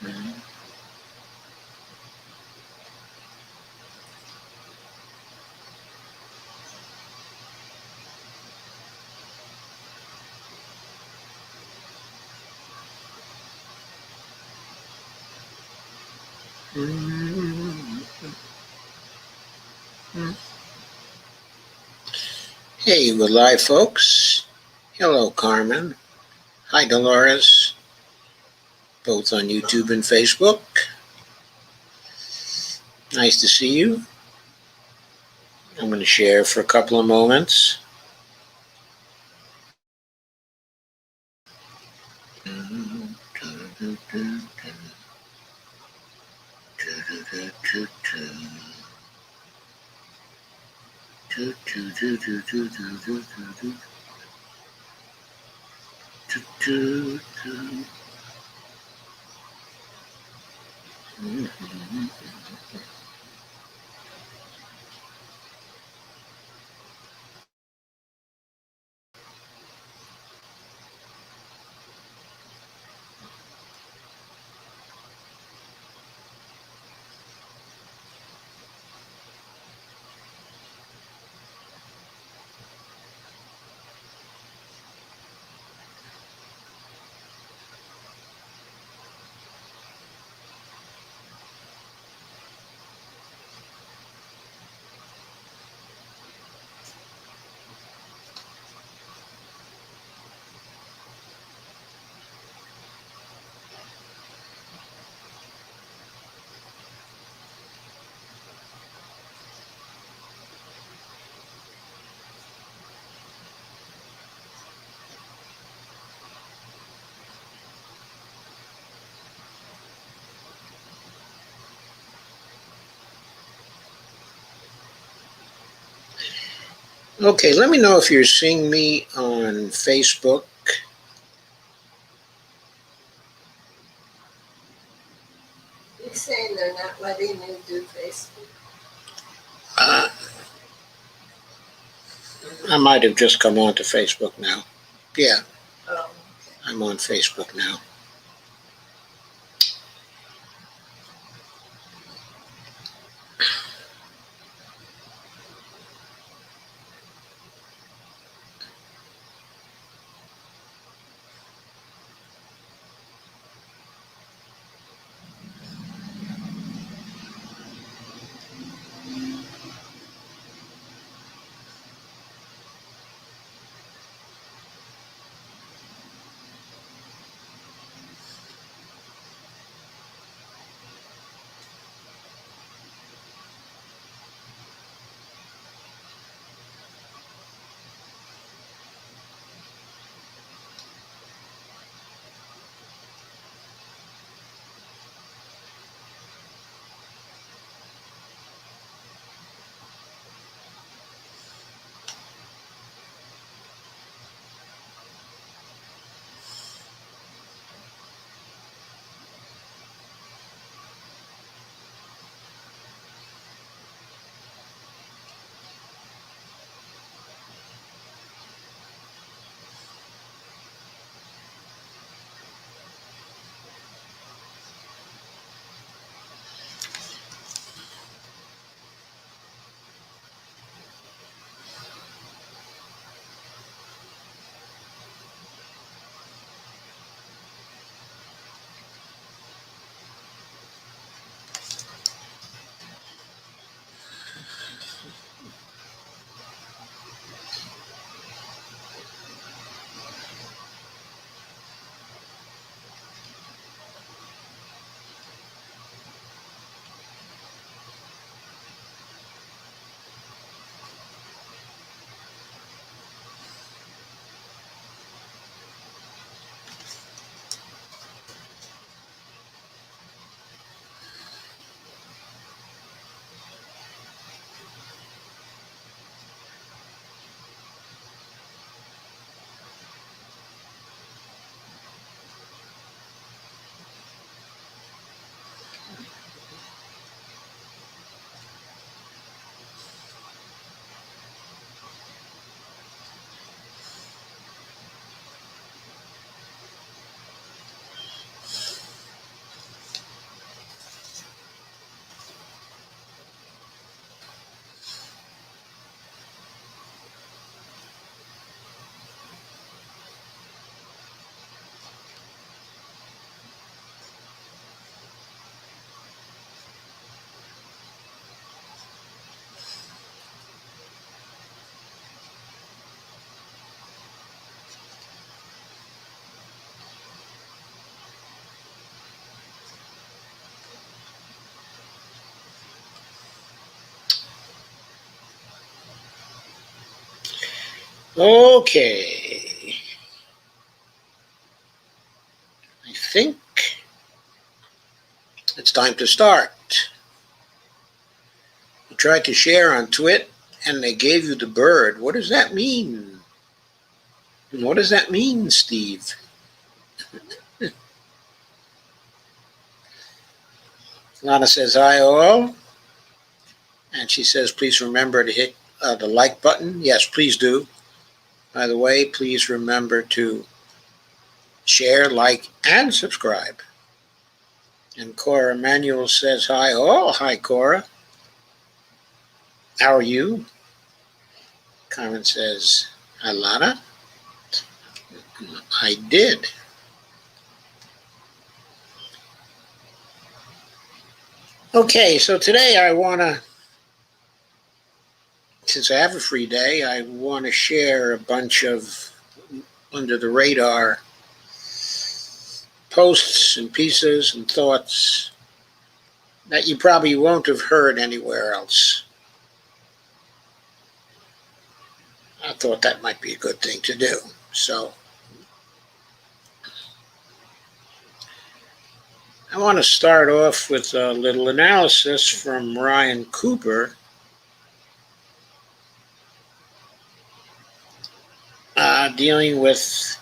Mhm. Hey, we're live, folks. Hello, Carmen. Hi, Dolores. Both on YouTube and Facebook. Nice to see you. I'm going to share for a couple of moments. Okay, let me know if you're seeing me on Facebook. You're saying they're not letting you do Facebook? I might have just come onto Facebook now. Yeah, Oh, okay. I'm on Facebook now. Okay. I think it's time to start. You tried to share on Twit and they gave you the bird. What does that mean? And what does that mean, Steve? Lana says, hi all. And she says, please remember to hit the like button. Yes, please do. By the way, please remember to share, like, and subscribe. And Cora Emanuel says, hi all. Hi, Cora. How are you? Carmen says, hi, Lana. I did. Okay, so today I want to, since I have a free day, I want to share a bunch of under the radar posts and pieces and thoughts that you probably won't have heard anywhere else. I thought that might be a good thing to do. So I want to start off with a little analysis from Ryan Cooper dealing with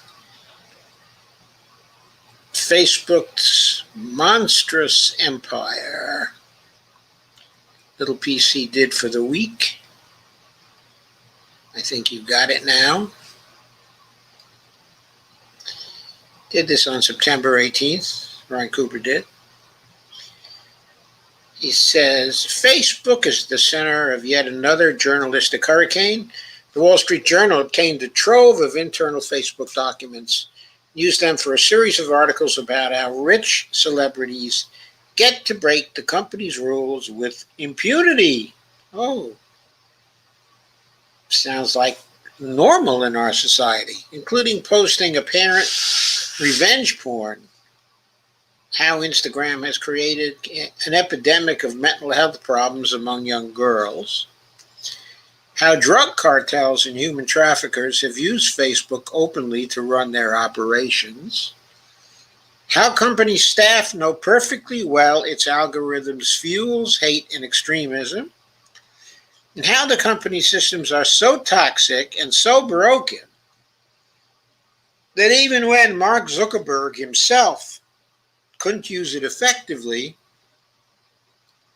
Facebook's monstrous empire. Little piece he did for the week. I think you've got it now. Did this on September 18th. Ryan Cooper did. He says, Facebook is the center of yet another journalistic hurricane. The Wall Street Journal obtained a trove of internal Facebook documents, used them for a series of articles about how rich celebrities get to break the company's rules with impunity. Oh, sounds like normal in our society, including posting apparent revenge porn. How Instagram has created an epidemic of mental health problems among young girls. How drug cartels and human traffickers have used Facebook openly to run their operations. How company staff know perfectly well its algorithms fuels hate and extremism. And how the company systems are so toxic and so broken that even when Mark Zuckerberg himself couldn't use it effectively,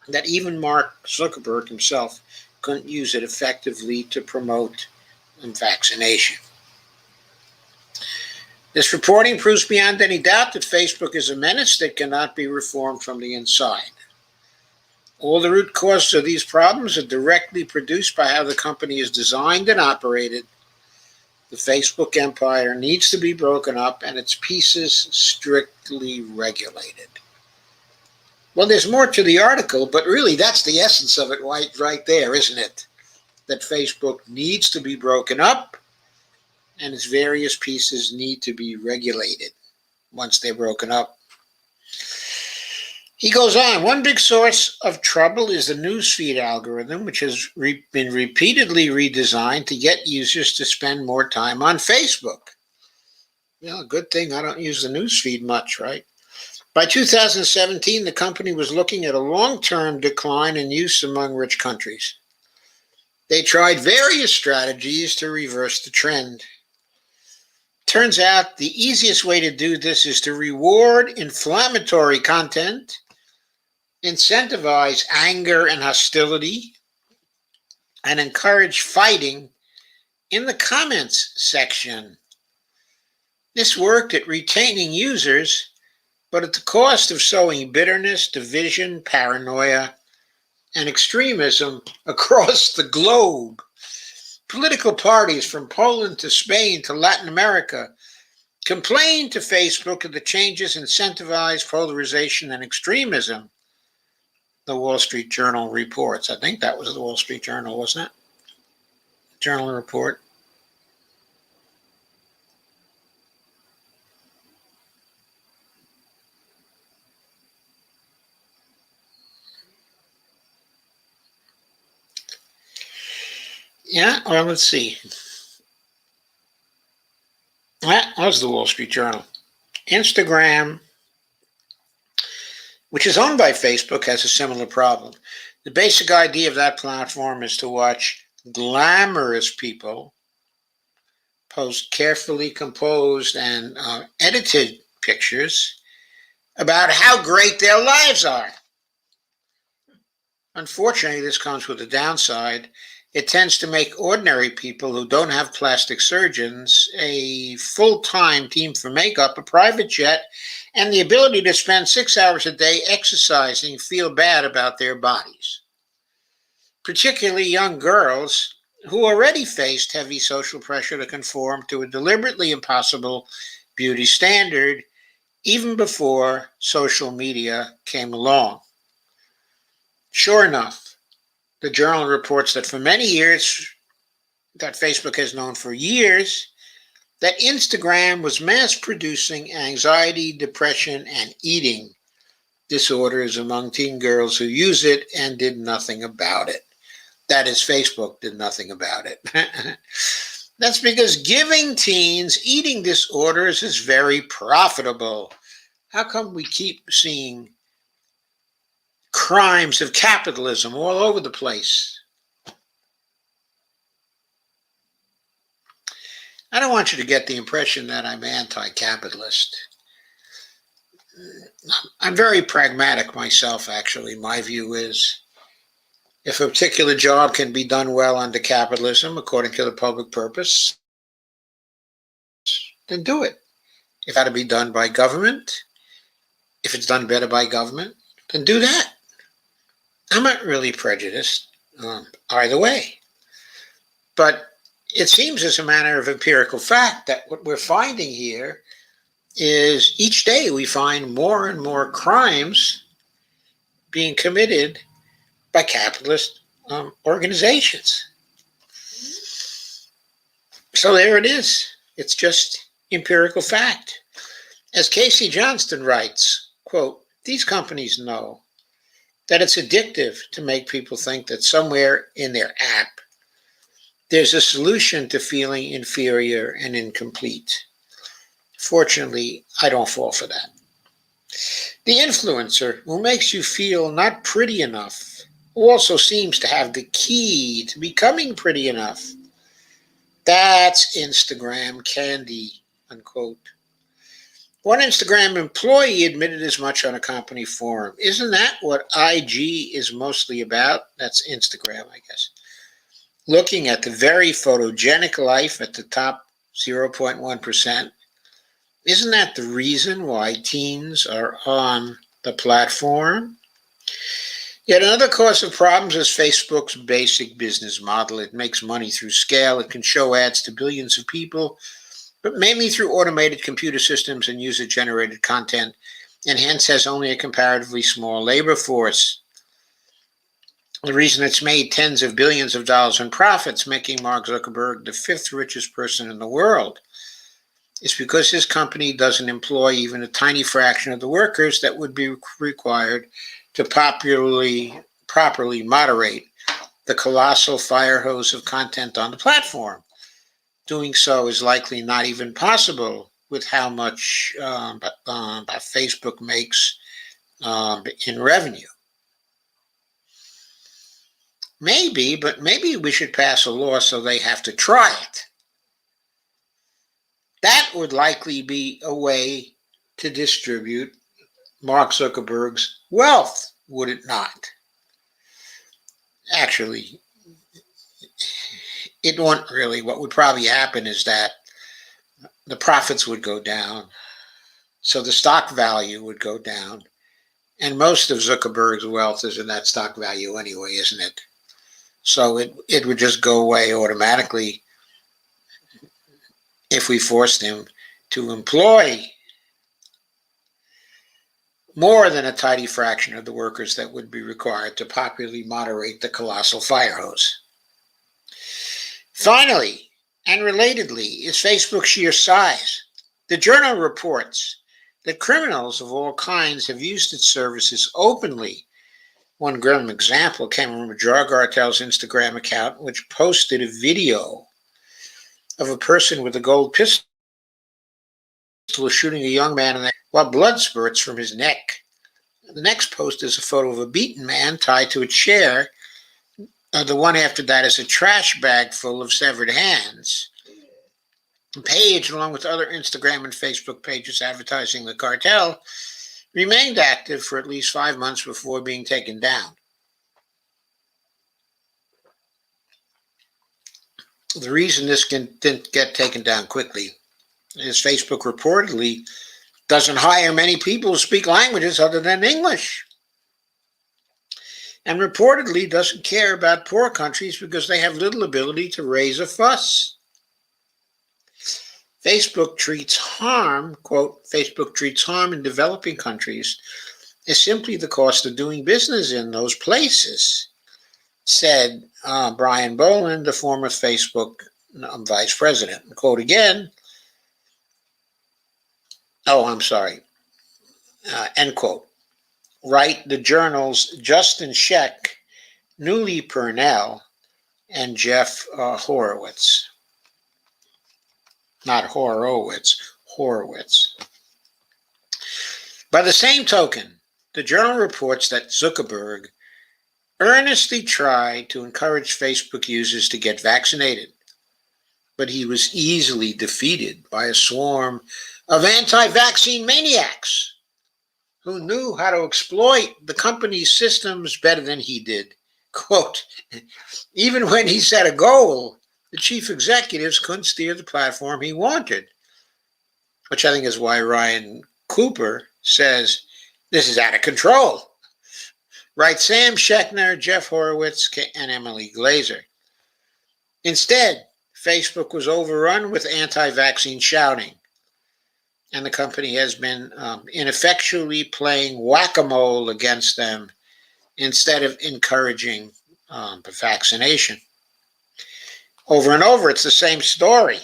that even Mark Zuckerberg himself couldn't use it effectively to promote vaccination. This reporting proves beyond any doubt that Facebook is a menace that cannot be reformed from the inside. All the root causes of these problems are directly produced by how the company is designed and operated. The Facebook empire needs to be broken up and its pieces strictly regulated. Well, there's more to the article, but really that's the essence of it right there, isn't it? That Facebook needs to be broken up and its various pieces need to be regulated once they're broken up. He goes on, one big source of trouble is the newsfeed algorithm, which has been repeatedly redesigned to get users to spend more time on Facebook. Well, good thing I don't use the newsfeed much, right? By 2017, the company was looking at a long-term decline in use among rich countries. They tried various strategies to reverse the trend. Turns out the easiest way to do this is to reward inflammatory content, incentivize anger and hostility, and encourage fighting in the comments section. This worked at retaining users, but at the cost of sowing bitterness, division, paranoia, and extremism across the globe. Political parties from Poland to Spain to Latin America complained to Facebook that the changes incentivized polarization and extremism. The Wall Street Journal reports. I think that was the Wall Street Journal, wasn't it? Journal report. Yeah, well, let's see. was the Wall Street Journal. Instagram, which is owned by Facebook, has a similar problem. The basic idea of that platform is to watch glamorous people post carefully composed and edited pictures about how great their lives are. Unfortunately, this comes with a downside. It tends to make ordinary people who don't have plastic surgeons, a full-time team for makeup, a private jet, and the ability to spend 6 hours a day exercising feel bad about their bodies. Particularly young girls who already faced heavy social pressure to conform to a deliberately impossible beauty standard even before social media came along. Sure enough, the journal reports that for many years, that Facebook has known for years, that Instagram was mass producing anxiety, depression, and eating disorders among teen girls who use it and did nothing about it. That is, Facebook did nothing about it. That's because giving teens eating disorders is very profitable. How come we keep seeing crimes of capitalism all over the place? I don't want you to get the impression that I'm anti-capitalist. I'm very pragmatic myself, actually. My view is, if a particular job can be done well under capitalism, according to the public purpose, then do it. If it had to be done by government, if it's done better by government, then do that. I'm not really prejudiced either way. But it seems as a matter of empirical fact that what we're finding here is each day we find more and more crimes being committed by capitalist organizations. So there it is. It's just empirical fact. As Casey Johnston writes, quote, "These companies know that it's addictive to make people think that somewhere in their app there's a solution to feeling inferior and incomplete. Fortunately, I don't fall for that. The influencer who makes you feel not pretty enough, who also seems to have the key to becoming pretty enough, that's Instagram candy," unquote. One Instagram employee admitted as much on a company forum. Isn't that what IG is mostly about? That's Instagram, I guess. Looking at the very photogenic life at the top 0.1%. Isn't that the reason why teens are on the platform? Yet another cause of problems is Facebook's basic business model. It makes money through scale. It can show ads to billions of people, but mainly through automated computer systems and user-generated content, and hence has only a comparatively small labor force. The reason it's made tens of billions of dollars in profits, making Mark Zuckerberg the fifth richest person in the world, is because his company doesn't employ even a tiny fraction of the workers that would be required to properly moderate the colossal fire hose of content on the platform. Doing so is likely not even possible with how much Facebook makes in revenue. Maybe we should pass a law so they have to try it. That would likely be a way to distribute Mark Zuckerberg's wealth, would it not? Actually, it won't really. What would probably happen is that the profits would go down, so the stock value would go down, and most of Zuckerberg's wealth is in that stock value anyway, isn't it? So it would just go away automatically if we forced him to employ more than a tidy fraction of the workers that would be required to properly moderate the colossal fire hose. Finally, and relatedly, is Facebook's sheer size. The journal reports that criminals of all kinds have used its services openly. One grim example came from a drug cartel's Instagram account, which posted a video of a person with a gold pistol was shooting a young man in the while blood spurts from his neck. The next post is a photo of a beaten man tied to a chair. The one after that is a trash bag full of severed hands. The page, along with other Instagram and Facebook pages advertising the cartel, remained active for at least 5 months before being taken down. The reason this didn't get taken down quickly is Facebook reportedly doesn't hire many people who speak languages other than English, and reportedly doesn't care about poor countries because they have little ability to raise a fuss. Facebook treats harm, quote, Facebook treats harm in developing countries as simply the cost of doing business in those places, said Brian Boland, the former Facebook vice president. Quote again, end quote. Write the journals Justin Sheck, Newly Purnell, and Jeff Horowitz. Not Horowitz, Horowitz. By the same token, the journal reports that Zuckerberg earnestly tried to encourage Facebook users to get vaccinated, but he was easily defeated by a swarm of anti-vaccine maniacs who knew how to exploit the company's systems better than he did. Quote, even when he set a goal, the chief executives couldn't steer the platform he wanted, which I think is why Ryan Cooper says this is out of control. Right, Sam Schechner, Jeff Horowitz, and Emily Glazer. Instead, Facebook was overrun with anti-vaccine shouting, and the company has been ineffectually playing whack-a-mole against them instead of encouraging vaccination. Over and over, it's the same story.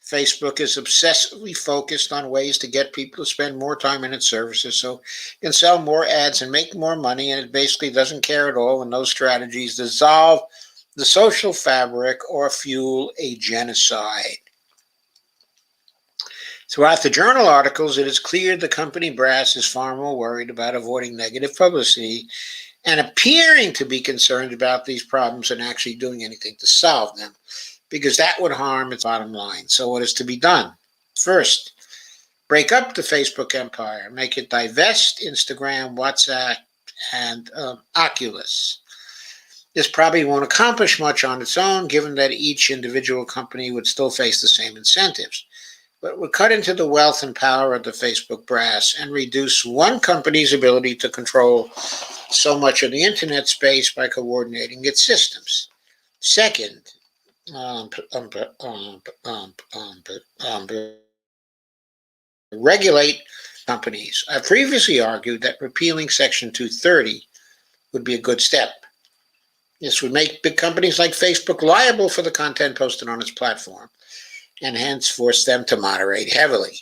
Facebook is obsessively focused on ways to get people to spend more time in its services so it can sell more ads and make more money, and it basically doesn't care at all when those strategies dissolve the social fabric or fuel a genocide. Throughout the journal articles, it is clear the company brass is far more worried about avoiding negative publicity and appearing to be concerned about these problems than actually doing anything to solve them, because that would harm its bottom line. So what is to be done? First, break up the Facebook empire, make it divest Instagram, WhatsApp, and Oculus. This probably won't accomplish much on its own, given that each individual company would still face the same incentives, but would cut into the wealth and power of the Facebook brass and reduce one company's ability to control so much of the internet space by coordinating its systems. Second, regulate companies. I previously argued that repealing Section 230 would be a good step. This would make big companies like Facebook liable for the content posted on its platform, and hence force them to moderate heavily.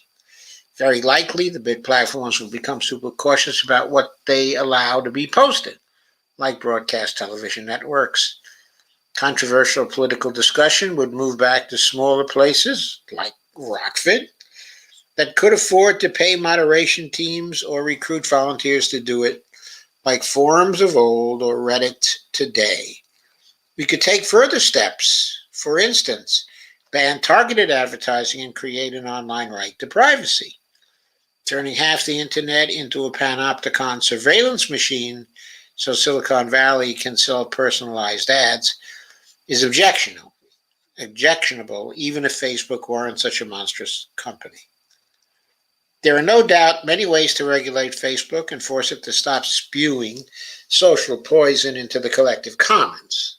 Very likely, the big platforms will become super cautious about what they allow to be posted, like broadcast television networks. Controversial political discussion would move back to smaller places, like Rockford, that could afford to pay moderation teams or recruit volunteers to do it, like forums of old or Reddit today. We could take further steps. For instance, ban targeted advertising and create an online right to privacy. Turning half the internet into a panopticon surveillance machine so Silicon Valley can sell personalized ads is objectionable, even if Facebook weren't such a monstrous company. There are no doubt many ways to regulate Facebook and force it to stop spewing social poison into the collective commons.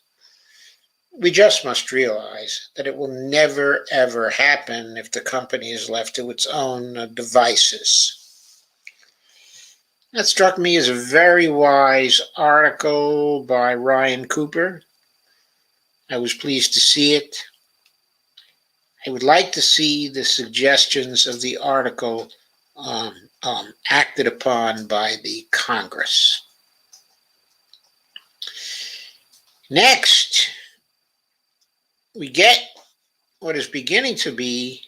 We just must realize that it will never, ever happen if the company is left to its own devices. That struck me as a very wise article by Ryan Cooper. I was pleased to see it. I would like to see the suggestions of the article acted upon by the Congress. Next, we get what is beginning to be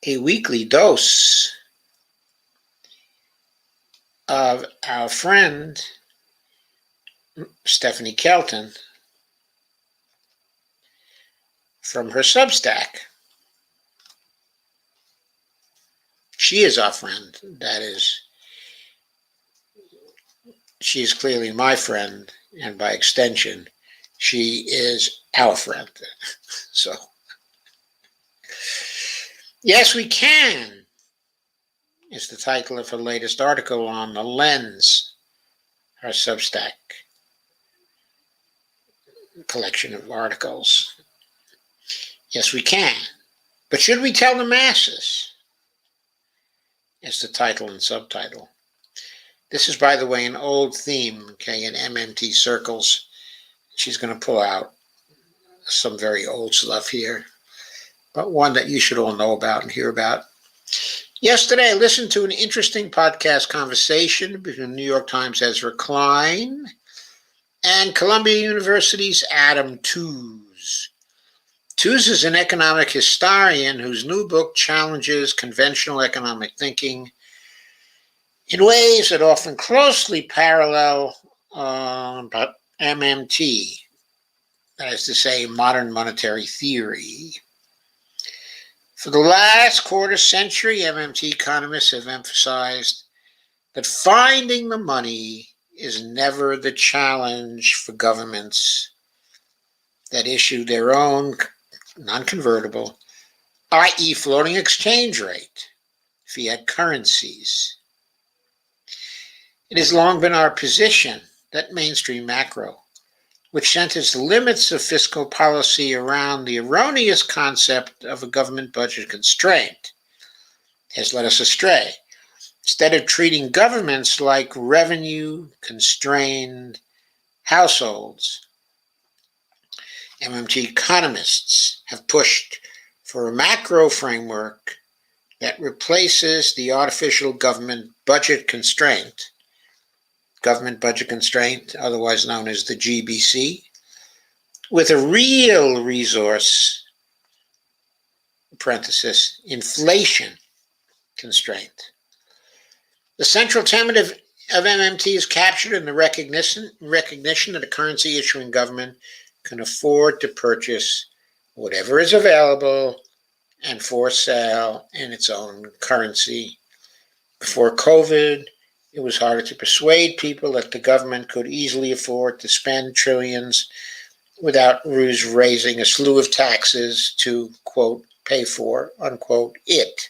a weekly dose of our friend Stephanie Kelton from her Substack. She is our friend. That is, she is clearly my friend, and by extension, she is our friend. So, yes, we can is the title of her latest article on The Lens, her Substack collection of articles. Yes, we can. But should we tell the masses? Is the title and subtitle. This is, by the way, an old theme, okay, in MMT circles. She's going to pull out some very old stuff here, but one that you should all know about and hear about. Yesterday, I listened to an interesting podcast conversation between the New York Times' Ezra Klein and Columbia University's Adam Tooze. Tooze is an economic historian whose new book challenges conventional economic thinking in ways that often closely parallel MMT, that is to say, modern monetary theory. For the last quarter century, MMT economists have emphasized that finding the money is never the challenge for governments that issue their own non-convertible, i.e. floating exchange rate, fiat currencies. It has long been our position that mainstream macro, which centers the limits of fiscal policy around the erroneous concept of a government budget constraint, has led us astray. Instead of treating governments like revenue-constrained households, MMT economists have pushed for a macro framework that replaces the artificial government budget constraint, otherwise known as the GBC, with a real resource, parenthesis, inflation constraint. The central tenet of MMT is captured in the recognition that a currency issuing government can afford to purchase whatever is available and for sale in its own currency. Before COVID, it was harder to persuade people that the government could easily afford to spend trillions without raising a slew of taxes to, quote, pay for, unquote, it.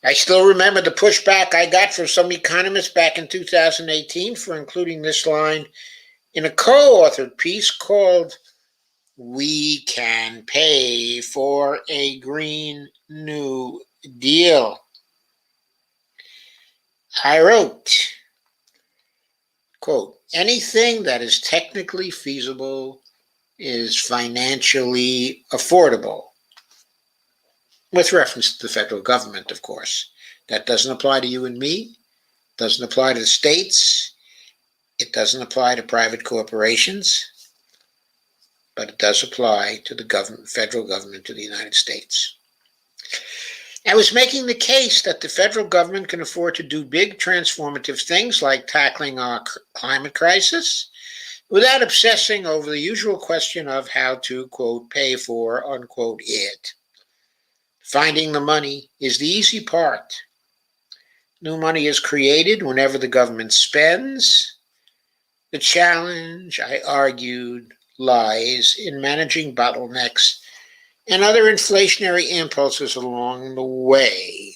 I still remember the pushback I got from some economists back in 2018 for including this line in a co-authored piece called "We Can Pay for a Green New Deal." I wrote, quote, "Anything that is technically feasible is financially affordable," with reference to the federal government, of course. That doesn't apply to you and me, doesn't apply to the states, it doesn't apply to private corporations, but it does apply to the federal government of the United States. I was making the case that the federal government can afford to do big transformative things like tackling our climate crisis without obsessing over the usual question of how to, quote, pay for, unquote, it. Finding the money is the easy part. New money is created whenever the government spends. The challenge, I argued, lies in managing bottlenecks and other inflationary impulses along the way.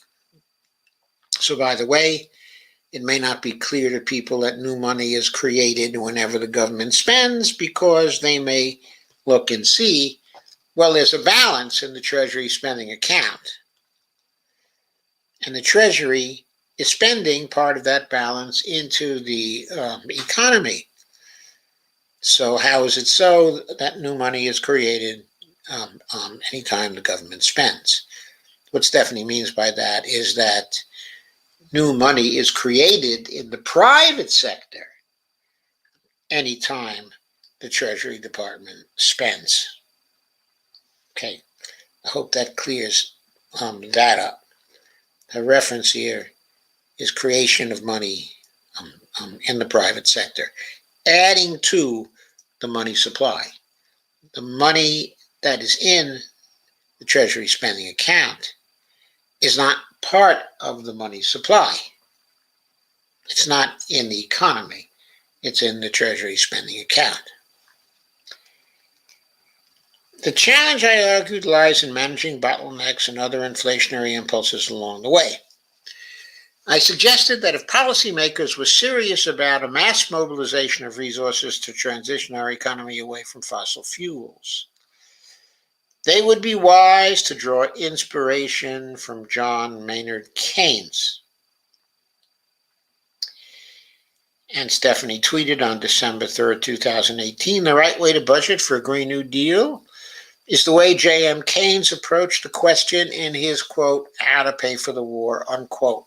So, by the way, it may not be clear to people that new money is created whenever the government spends because they may look and see, well, there's a balance in the Treasury spending account. And the Treasury is spending part of that balance into the economy. So how is it so that new money is created anytime the government spends? What Stephanie means by that is that new money is created in the private sector anytime the Treasury Department spends. Okay, I hope that clears that up. The reference here is creation of money in the private sector, adding to the money supply. The money that is in the Treasury spending account is not part of the money supply. It's not in the economy. It's in the Treasury spending account. The challenge, I argued, lies in managing bottlenecks and other inflationary impulses along the way. I suggested that if policymakers were serious about a mass mobilization of resources to transition our economy away from fossil fuels, they would be wise to draw inspiration from John Maynard Keynes. And Stephanie tweeted on December 3rd, 2018, the right way to budget for a Green New Deal is the way J.M. Keynes approached the question in his, quote, How to Pay for the War, unquote,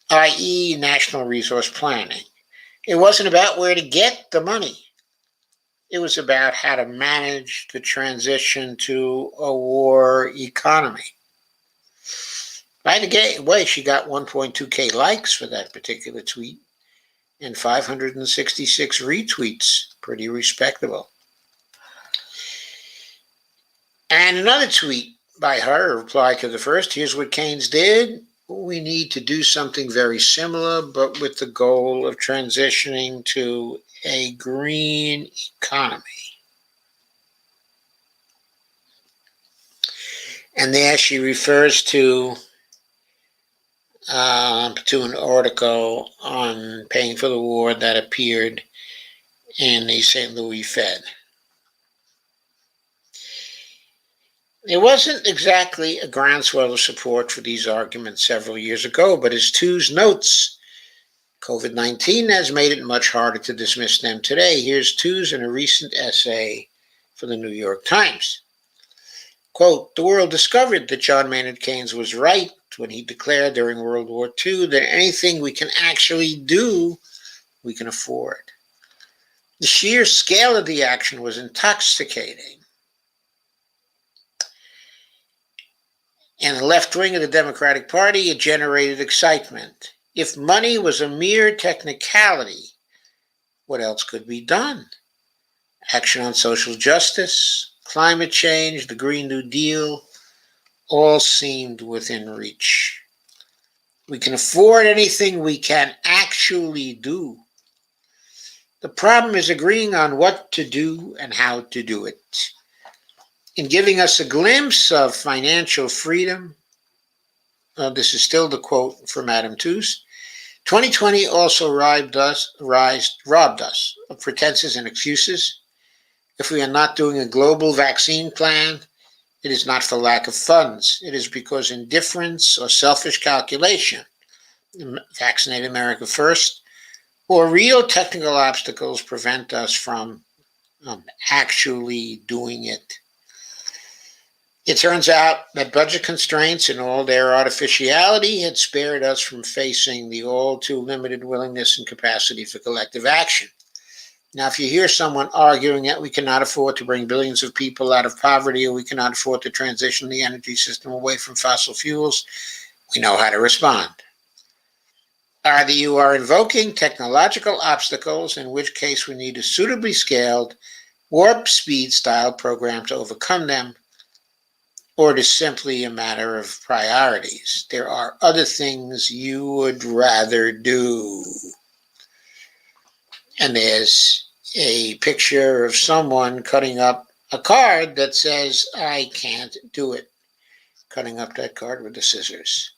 i.e. national resource planning. It wasn't about where to get the money. It was about how to manage the transition to a war economy. By the way, she got 1.2K likes for that particular tweet and 566 retweets. Pretty respectable. And another tweet by her, a reply to the first, here's what Keynes did. We need to do something very similar, but with the goal of transitioning to a green economy. And there she refers to an article on paying for the war that appeared in the St. Louis Fed. There wasn't exactly a groundswell of support for these arguments several years ago, but as Tooze notes, COVID-19 has made it much harder to dismiss them today. Here's Tooze in a recent essay for the New York Times. Quote, the world discovered that John Maynard Keynes was right when he declared during World War II that anything we can actually do, we can afford. The sheer scale of the action was intoxicating. In the left wing of the Democratic Party, it generated excitement. If money was a mere technicality, what else could be done? Action on social justice, climate change, the Green New Deal, all seemed within reach. We can afford anything we can actually do. The problem is agreeing on what to do and how to do it. In giving us a glimpse of financial freedom, this is still the quote from Madame Tooze, 2020 also robbed us of pretenses and excuses. If we are not doing a global vaccine plan, it is not for lack of funds. It is because indifference or selfish calculation, vaccinate America first, or real technical obstacles prevent us from actually doing it. It turns out that budget constraints in all their artificiality had spared us from facing the all too limited willingness and capacity for collective action. Now, if you hear someone arguing that we cannot afford to bring billions of people out of poverty or we cannot afford to transition the energy system away from fossil fuels, we know how to respond. Either you are invoking technological obstacles, in which case we need a suitably scaled, warp speed style program to overcome them, or it is simply a matter of priorities. There are other things you would rather do. And there's a picture of someone cutting up a card that says, I can't do it. Cutting up that card with the scissors.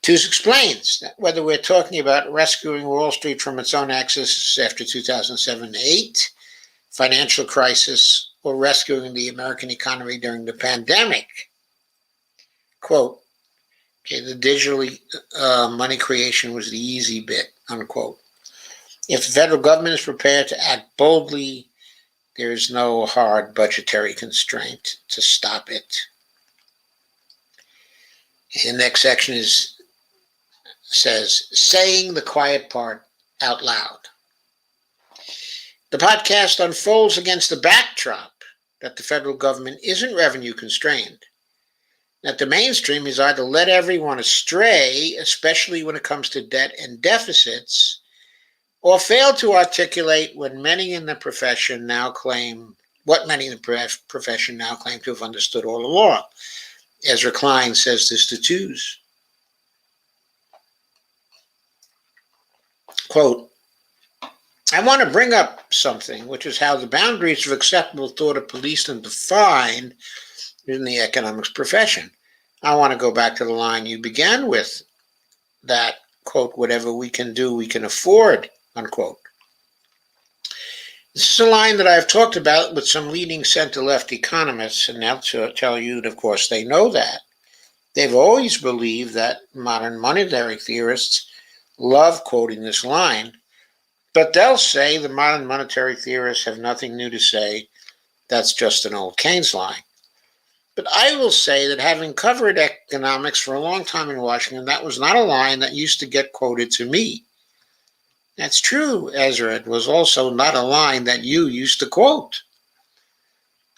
Tooze explains that whether we're talking about rescuing Wall Street from its own excesses after 2007-8, financial crisis, or rescuing the American economy during the pandemic, quote, okay, the digitally money creation was the easy bit, unquote. If the federal government is prepared to act boldly, there is no hard budgetary constraint to stop it. The next section says, saying the quiet part out loud. The podcast unfolds against the backdrop that the federal government isn't revenue constrained. that the mainstream is either led everyone astray, especially when it comes to debt and deficits, or fail to articulate what many in the profession now claim to have understood all along. Ezra Klein says this to Tews. Quote, I want to bring up something, which is how the boundaries of acceptable thought are policed and defined in the economics profession. I want to go back to the line you began with, that, quote, whatever we can do, we can afford, unquote. This is a line that I've talked about with some leading center-left economists, and they'll tell you that, of course, they know that. They've always believed that modern monetary theorists love quoting this line, but they'll say the modern monetary theorists have nothing new to say. That's just an old Keynes line. But I will say that having covered economics for a long time in Washington, that was not a line that used to get quoted to me. That's true, Ezra. It was also not a line that you used to quote.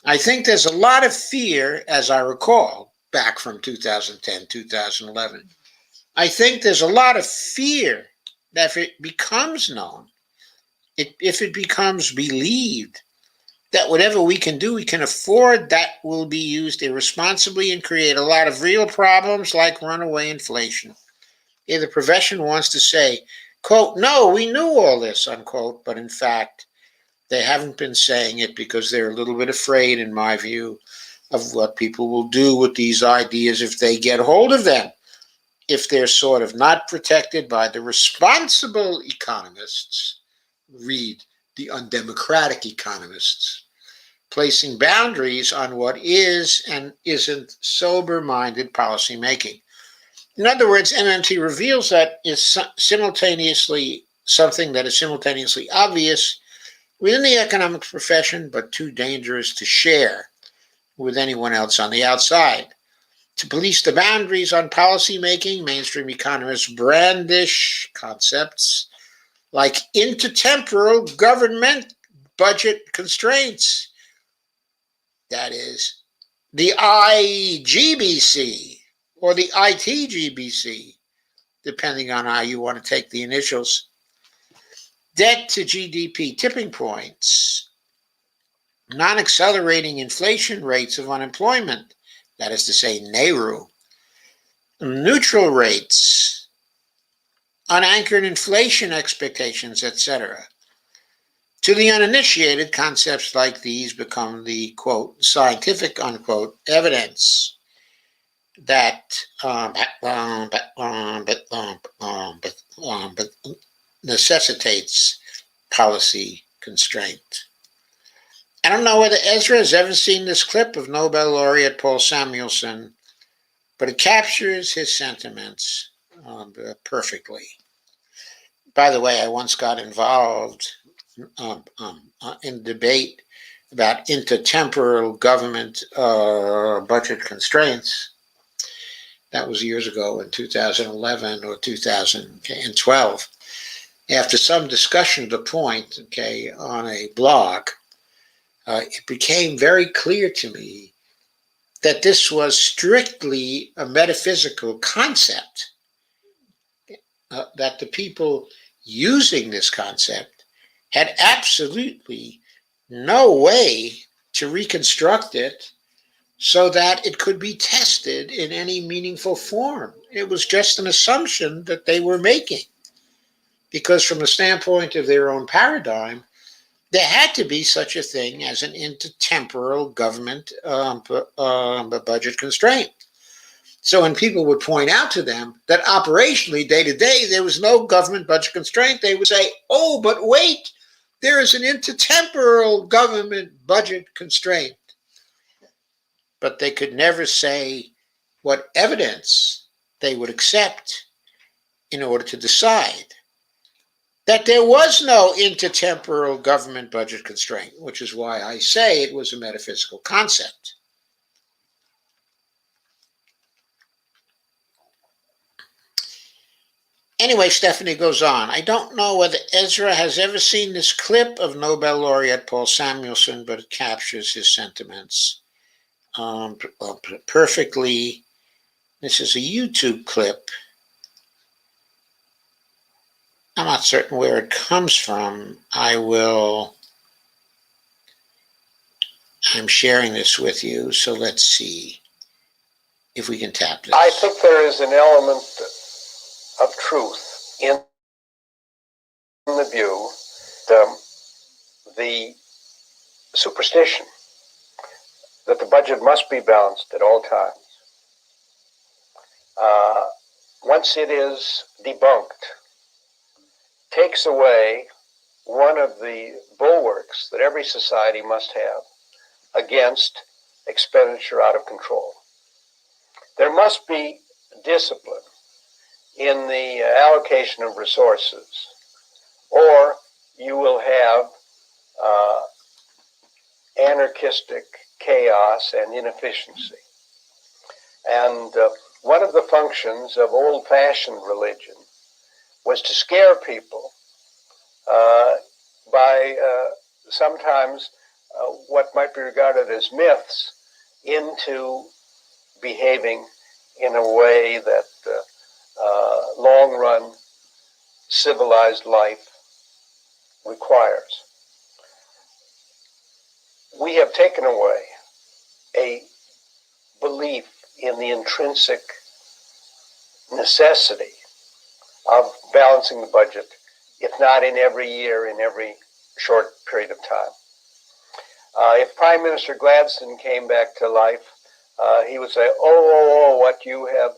I think there's a lot of fear, as I recall, back from 2010, 2011. I think there's a lot of fear that if it becomes known, if it becomes believed, that whatever we can do, we can afford, that will be used irresponsibly and create a lot of real problems like runaway inflation. The profession wants to say, quote, no, we knew all this, unquote, but in fact, they haven't been saying it because they're a little bit afraid, in my view, of what people will do with these ideas if they get hold of them, if they're sort of not protected by the responsible economists, read the undemocratic economists, placing boundaries on what is and isn't sober-minded policymaking. In other words, MMT reveals that is simultaneously something that is simultaneously obvious within the economics profession, but too dangerous to share with anyone else on the outside. To police the boundaries on policymaking, mainstream economists brandish concepts like intertemporal government budget constraints. That is, the IGBC or the ITGBC, depending on how you want to take the initials. Debt to GDP tipping points, non-accelerating inflation rates of unemployment, that is to say, NAIRU, neutral rates, unanchored inflation expectations, etc. To the uninitiated, concepts like these become the, quote, scientific, unquote, evidence that necessitates policy constraint. I don't know whether Ezra has ever seen this clip of Nobel laureate Paul Samuelson, but it captures his sentiments perfectly. By the way, I once got involved in debate about intertemporal government budget constraints. That was years ago in 2011 or 2012. After some discussion of the point, on a blog, it became very clear to me that this was strictly a metaphysical concept, that the people using this concept had absolutely no way to reconstruct it so that it could be tested in any meaningful form. It was just an assumption that they were making, because from the standpoint of their own paradigm, there had to be such a thing as an intertemporal government budget constraint. So when people would point out to them that operationally, day to day, there was no government budget constraint, they would say, oh, but wait, there is an intertemporal government budget constraint. But they could never say what evidence they would accept in order to decide that there was no intertemporal government budget constraint, which is why I say it was a metaphysical concept. Anyway, Stephanie goes on, I don't know whether Ezra has ever seen this clip of Nobel laureate Paul Samuelson, but it captures his sentiments perfectly. This is a YouTube clip. I'm not certain where it comes from. I'm sharing this with you, so let's see if we can tap this. I think there is an element of truth in the view, the superstition that the budget must be balanced at all times. Once it is debunked, takes away one of the bulwarks that every society must have against expenditure out of control. There must be discipline in the allocation of resources, or you will have anarchistic chaos and inefficiency. And one of the functions of old-fashioned religion was to scare people by sometimes what might be regarded as myths into behaving in a way that long-run civilized life requires. We have taken away a belief in the intrinsic necessity of balancing the budget, if not in every year, in every short period of time. If Prime Minister Gladstone came back to life, he would say, oh, what you have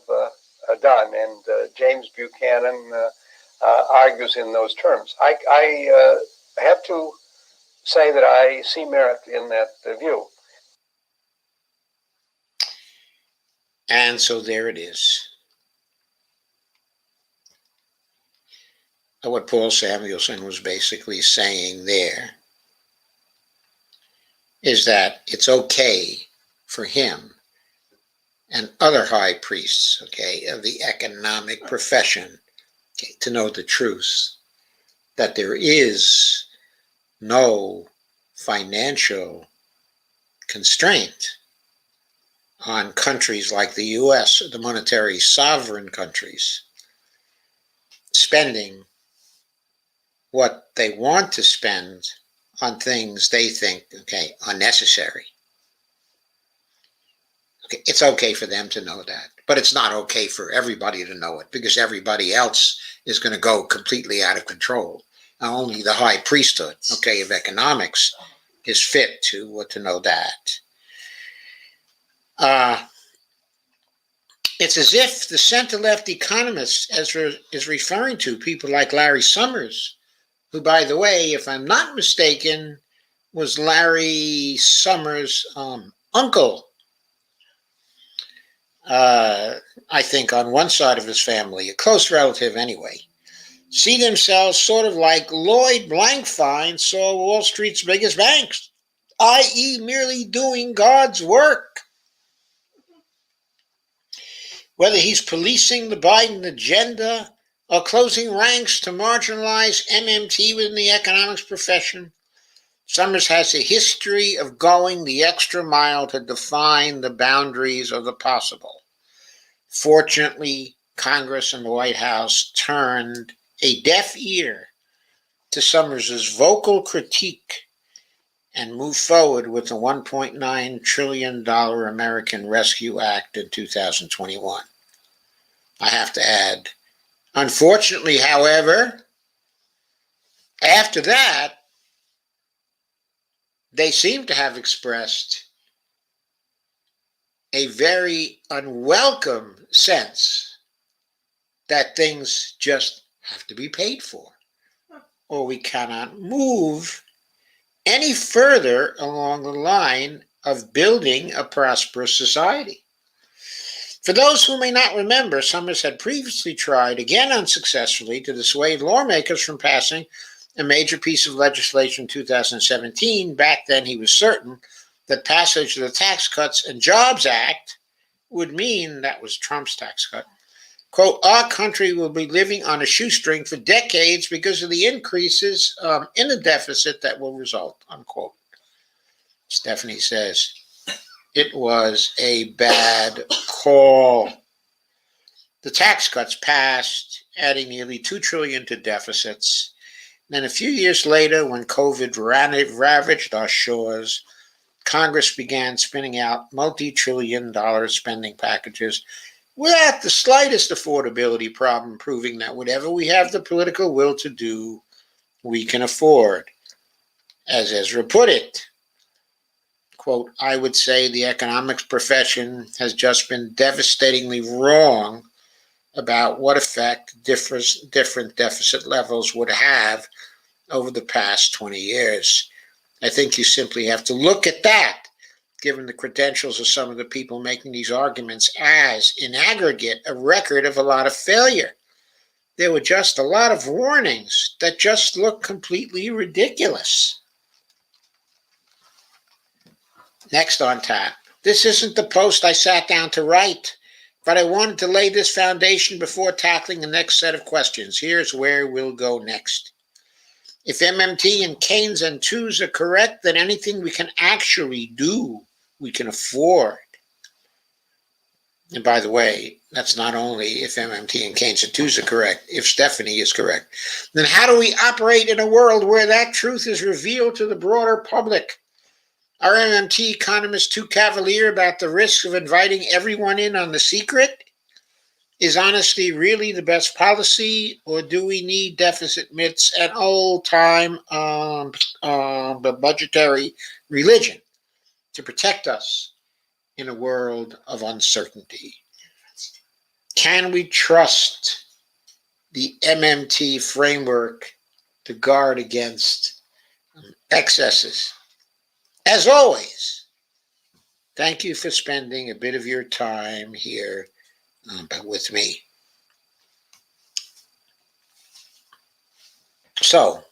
done. And James Buchanan argues in those terms. I have to say that I see merit in that view. And so there it is. What Paul Samuelson was basically saying there is that it's okay for him and other high priests, okay, of the economic profession, okay, to know the truth, that there is no financial constraint on countries like the US, the monetary sovereign countries, spending what they want to spend on things they think, okay, are necessary. Okay, it's okay for them to know that, but it's not okay for everybody to know it, because everybody else is going to go completely out of control. Now, only the high priesthood, okay, of economics is fit to know that. It's as if the center-left economists is referring to people like Larry Summers, who, by the way, if I'm not mistaken, was Larry Summers' uncle. I think on one side of his family, a close relative anyway, see themselves sort of like Lloyd Blankfein saw Wall Street's biggest banks, i.e. merely doing God's work. Whether he's policing the Biden agenda or closing ranks to marginalize MMT within the economics profession, Summers has a history of going the extra mile to define the boundaries of the possible. Fortunately, Congress and the White House turned a deaf ear to Summers' vocal critique and moved forward with the $1.9 trillion American Rescue Act in 2021. I have to add, unfortunately, however, after that, they seem to have expressed a very unwelcome sense that things just have to be paid for, or we cannot move any further along the line of building a prosperous society. For those who may not remember, Summers had previously tried, again unsuccessfully, to dissuade lawmakers from passing a major piece of legislation in 2017. Back then, he was certain that passage of the Tax Cuts and Jobs Act would mean, that was Trump's tax cut, quote, our country will be living on a shoestring for decades because of the increases in the deficit that will result, unquote. Stephanie says, it was a bad call. The tax cuts passed, adding nearly $2 trillion to deficits. Then a few years later, when COVID ravaged our shores, Congress began spinning out multi-trillion-dollar spending packages without the slightest affordability problem, proving that whatever we have the political will to do, we can afford. As Ezra put it, quote, I would say the economics profession has just been devastatingly wrong about what effect different deficit levels would have over the past 20 years. I think you simply have to look at that, given the credentials of some of the people making these arguments, as, in aggregate, a record of a lot of failure. There were just a lot of warnings that just looked completely ridiculous. Next on tap. This isn't the post I sat down to write, but I wanted to lay this foundation before tackling the next set of questions. Here's where we'll go next. If MMT and Keynes and twos are correct, then anything we can actually do, we can afford. And by the way, that's not only if MMT and Keynes and twos are correct, if Stephanie is correct. Then how do we operate in a world where that truth is revealed to the broader public? Are MMT economists too cavalier about the risk of inviting everyone in on the secret? Is honesty really the best policy, or do we need deficit mitts and old-time budgetary religion to protect us in a world of uncertainty? Can we trust the MMT framework to guard against excesses? As always, thank you for spending a bit of your time here with me. So,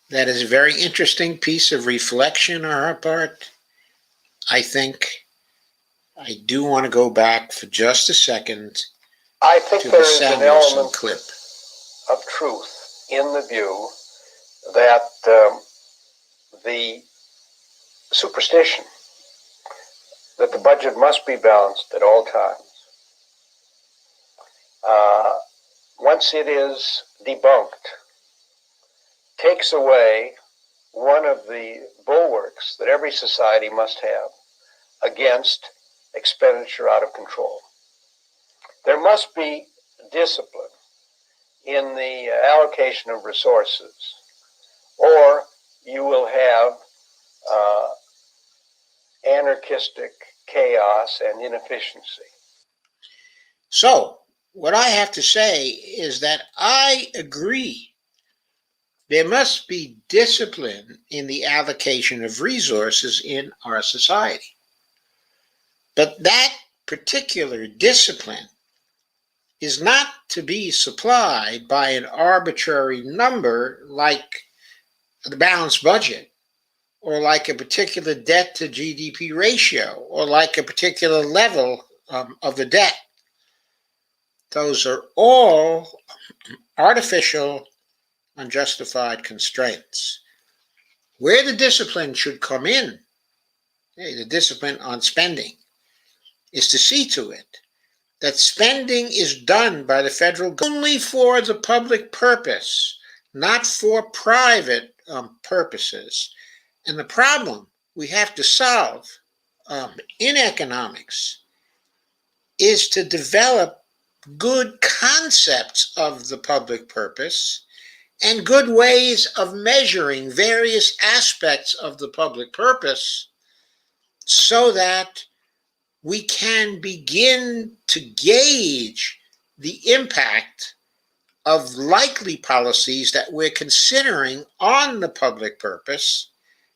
that is a very interesting piece of reflection on our part. I think I do want to go back for just a second I think to there the is an Samuelson element clip. of truth in the view that the superstition that the budget must be balanced at all times, once it is debunked, takes away one of the bulwarks that every society must have against expenditure out of control. There must be discipline in the allocation of resources, or you will have anarchistic chaos and inefficiency. So, what I have to say is that I agree. There must be discipline in the allocation of resources in our society. But that particular discipline is not to be supplied by an arbitrary number like the balanced budget, or like a particular debt to GDP ratio, or like a particular level of the debt. Those are all artificial, unjustified constraints. Where the discipline should come in, the discipline on spending, is to see to it that spending is done by the federal government only for the public purpose, not for private purposes. And the problem we have to solve in economics is to develop good concepts of the public purpose and good ways of measuring various aspects of the public purpose so that we can begin to gauge the impact of likely policies that we're considering on the public purpose,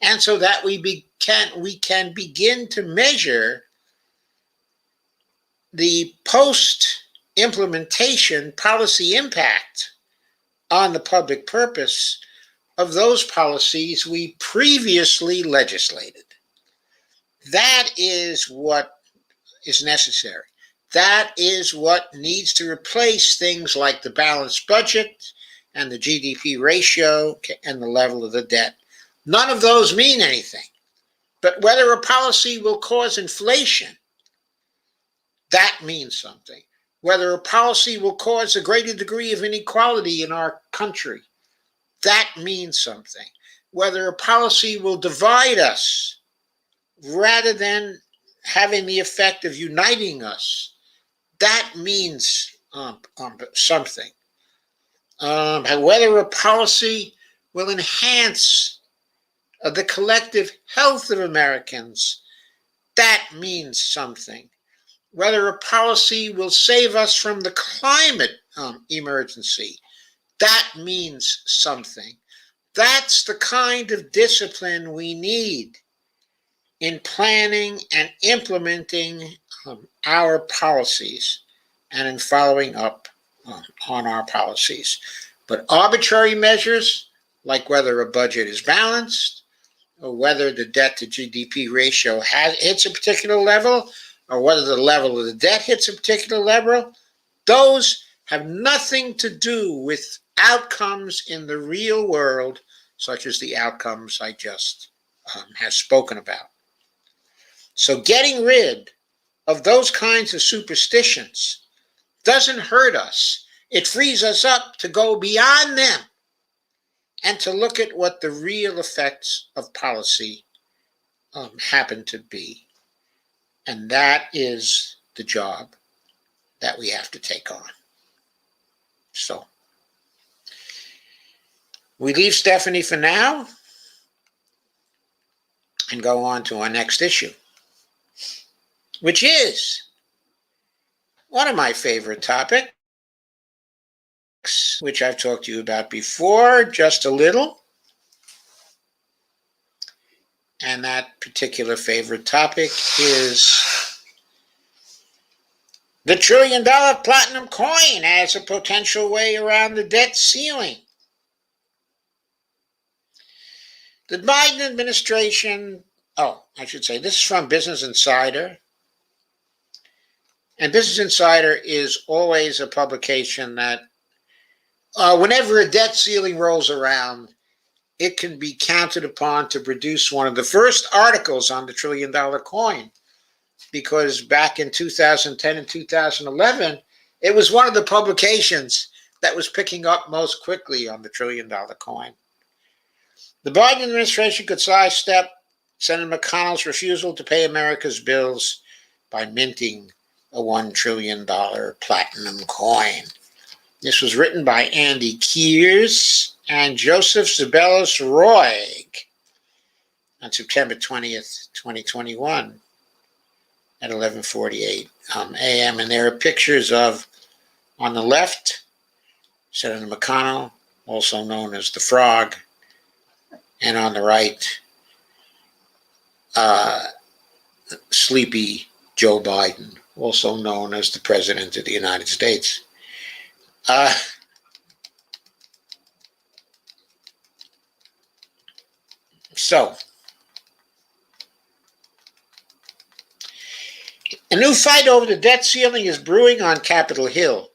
and so that we can begin to measure the post-implementation policy impact on the public purpose of those policies we previously legislated. That is what is necessary. That is what needs to replace things like the balanced budget and the GDP ratio and the level of the debt. None of those mean anything. But whether a policy will cause inflation that means something. Whether a policy will cause a greater degree of inequality in our country, that means something. Whether a policy will divide us rather than having the effect of uniting us, that means something. Whether a policy will enhance the collective health of Americans, that means something. Whether a policy will save us from the climate emergency, that means something. That's the kind of discipline we need in planning and implementing our policies and in following up on our policies. But arbitrary measures, like whether a budget is balanced, or whether the debt to GDP ratio hits a particular level, or whether the level of the debt hits a particular level, those have nothing to do with outcomes in the real world, such as the outcomes I just have spoken about. So getting rid of those kinds of superstitions doesn't hurt us. It frees us up to go beyond them and to look at what the real effects of policy happen to be. And that is the job that we have to take on. So we leave Stephanie for now and go on to our next issue, which is one of my favorite topics, which I've talked to you about before, just a little. And that particular favorite topic is the $1 trillion platinum coin as a potential way around the debt ceiling. The Biden administration, this is from Business Insider. And Business Insider is always a publication that whenever a debt ceiling rolls around, it can be counted upon to produce one of the first articles on the $1 trillion coin. Because back in 2010 and 2011, it was one of the publications that was picking up most quickly on the $1 trillion coin. The Biden administration could sidestep Senator McConnell's refusal to pay America's bills by minting a $1 trillion platinum coin. This was written by Andy Kears and Joseph Zabellis Roig on September 20th, 2021 at 11:48 a.m. And there are pictures of, on the left, Senator McConnell, also known as the Frog, and on the right, sleepy Joe Biden, also known as the President of the United States. So, a new fight over the debt ceiling is brewing on Capitol Hill.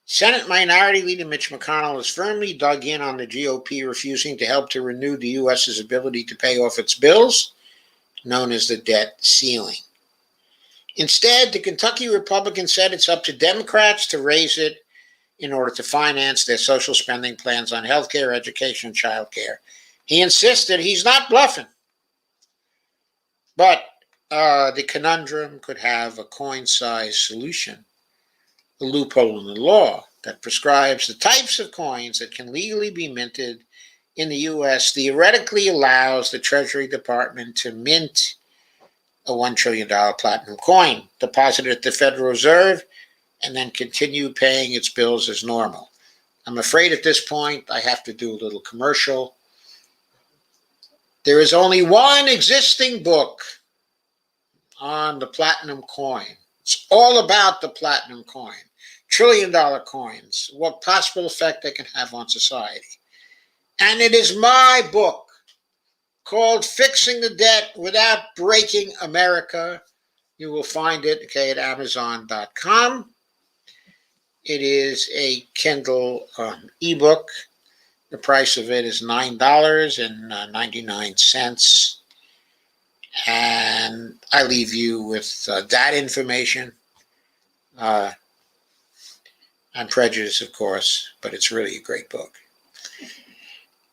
Senate Minority Leader Mitch McConnell has firmly dug in on the GOP refusing to help to renew the U.S.'s ability to pay off its bills, known as the debt ceiling. Instead, the Kentucky Republican said it's up to Democrats to raise it in order to finance their social spending plans on health care, education, and child care. He insisted he's not bluffing. But the conundrum could have a coin-sized solution, a loophole in the law that prescribes the types of coins that can legally be minted in the U.S. theoretically allows the Treasury Department to mint a $1 trillion platinum coin deposited at the Federal Reserve and then continue paying its bills as normal. I'm afraid at this point I have to do a little commercial. There is only one existing book on the platinum coin. It's all about the platinum coin. $1 trillion coins, what possible effect they can have on society. And it is my book called Fixing the Debt Without Breaking America. You will find it at Amazon.com. It is a Kindle ebook. The price of it is $9.99. And I leave you with that information. I'm prejudiced, of course, but it's really a great book.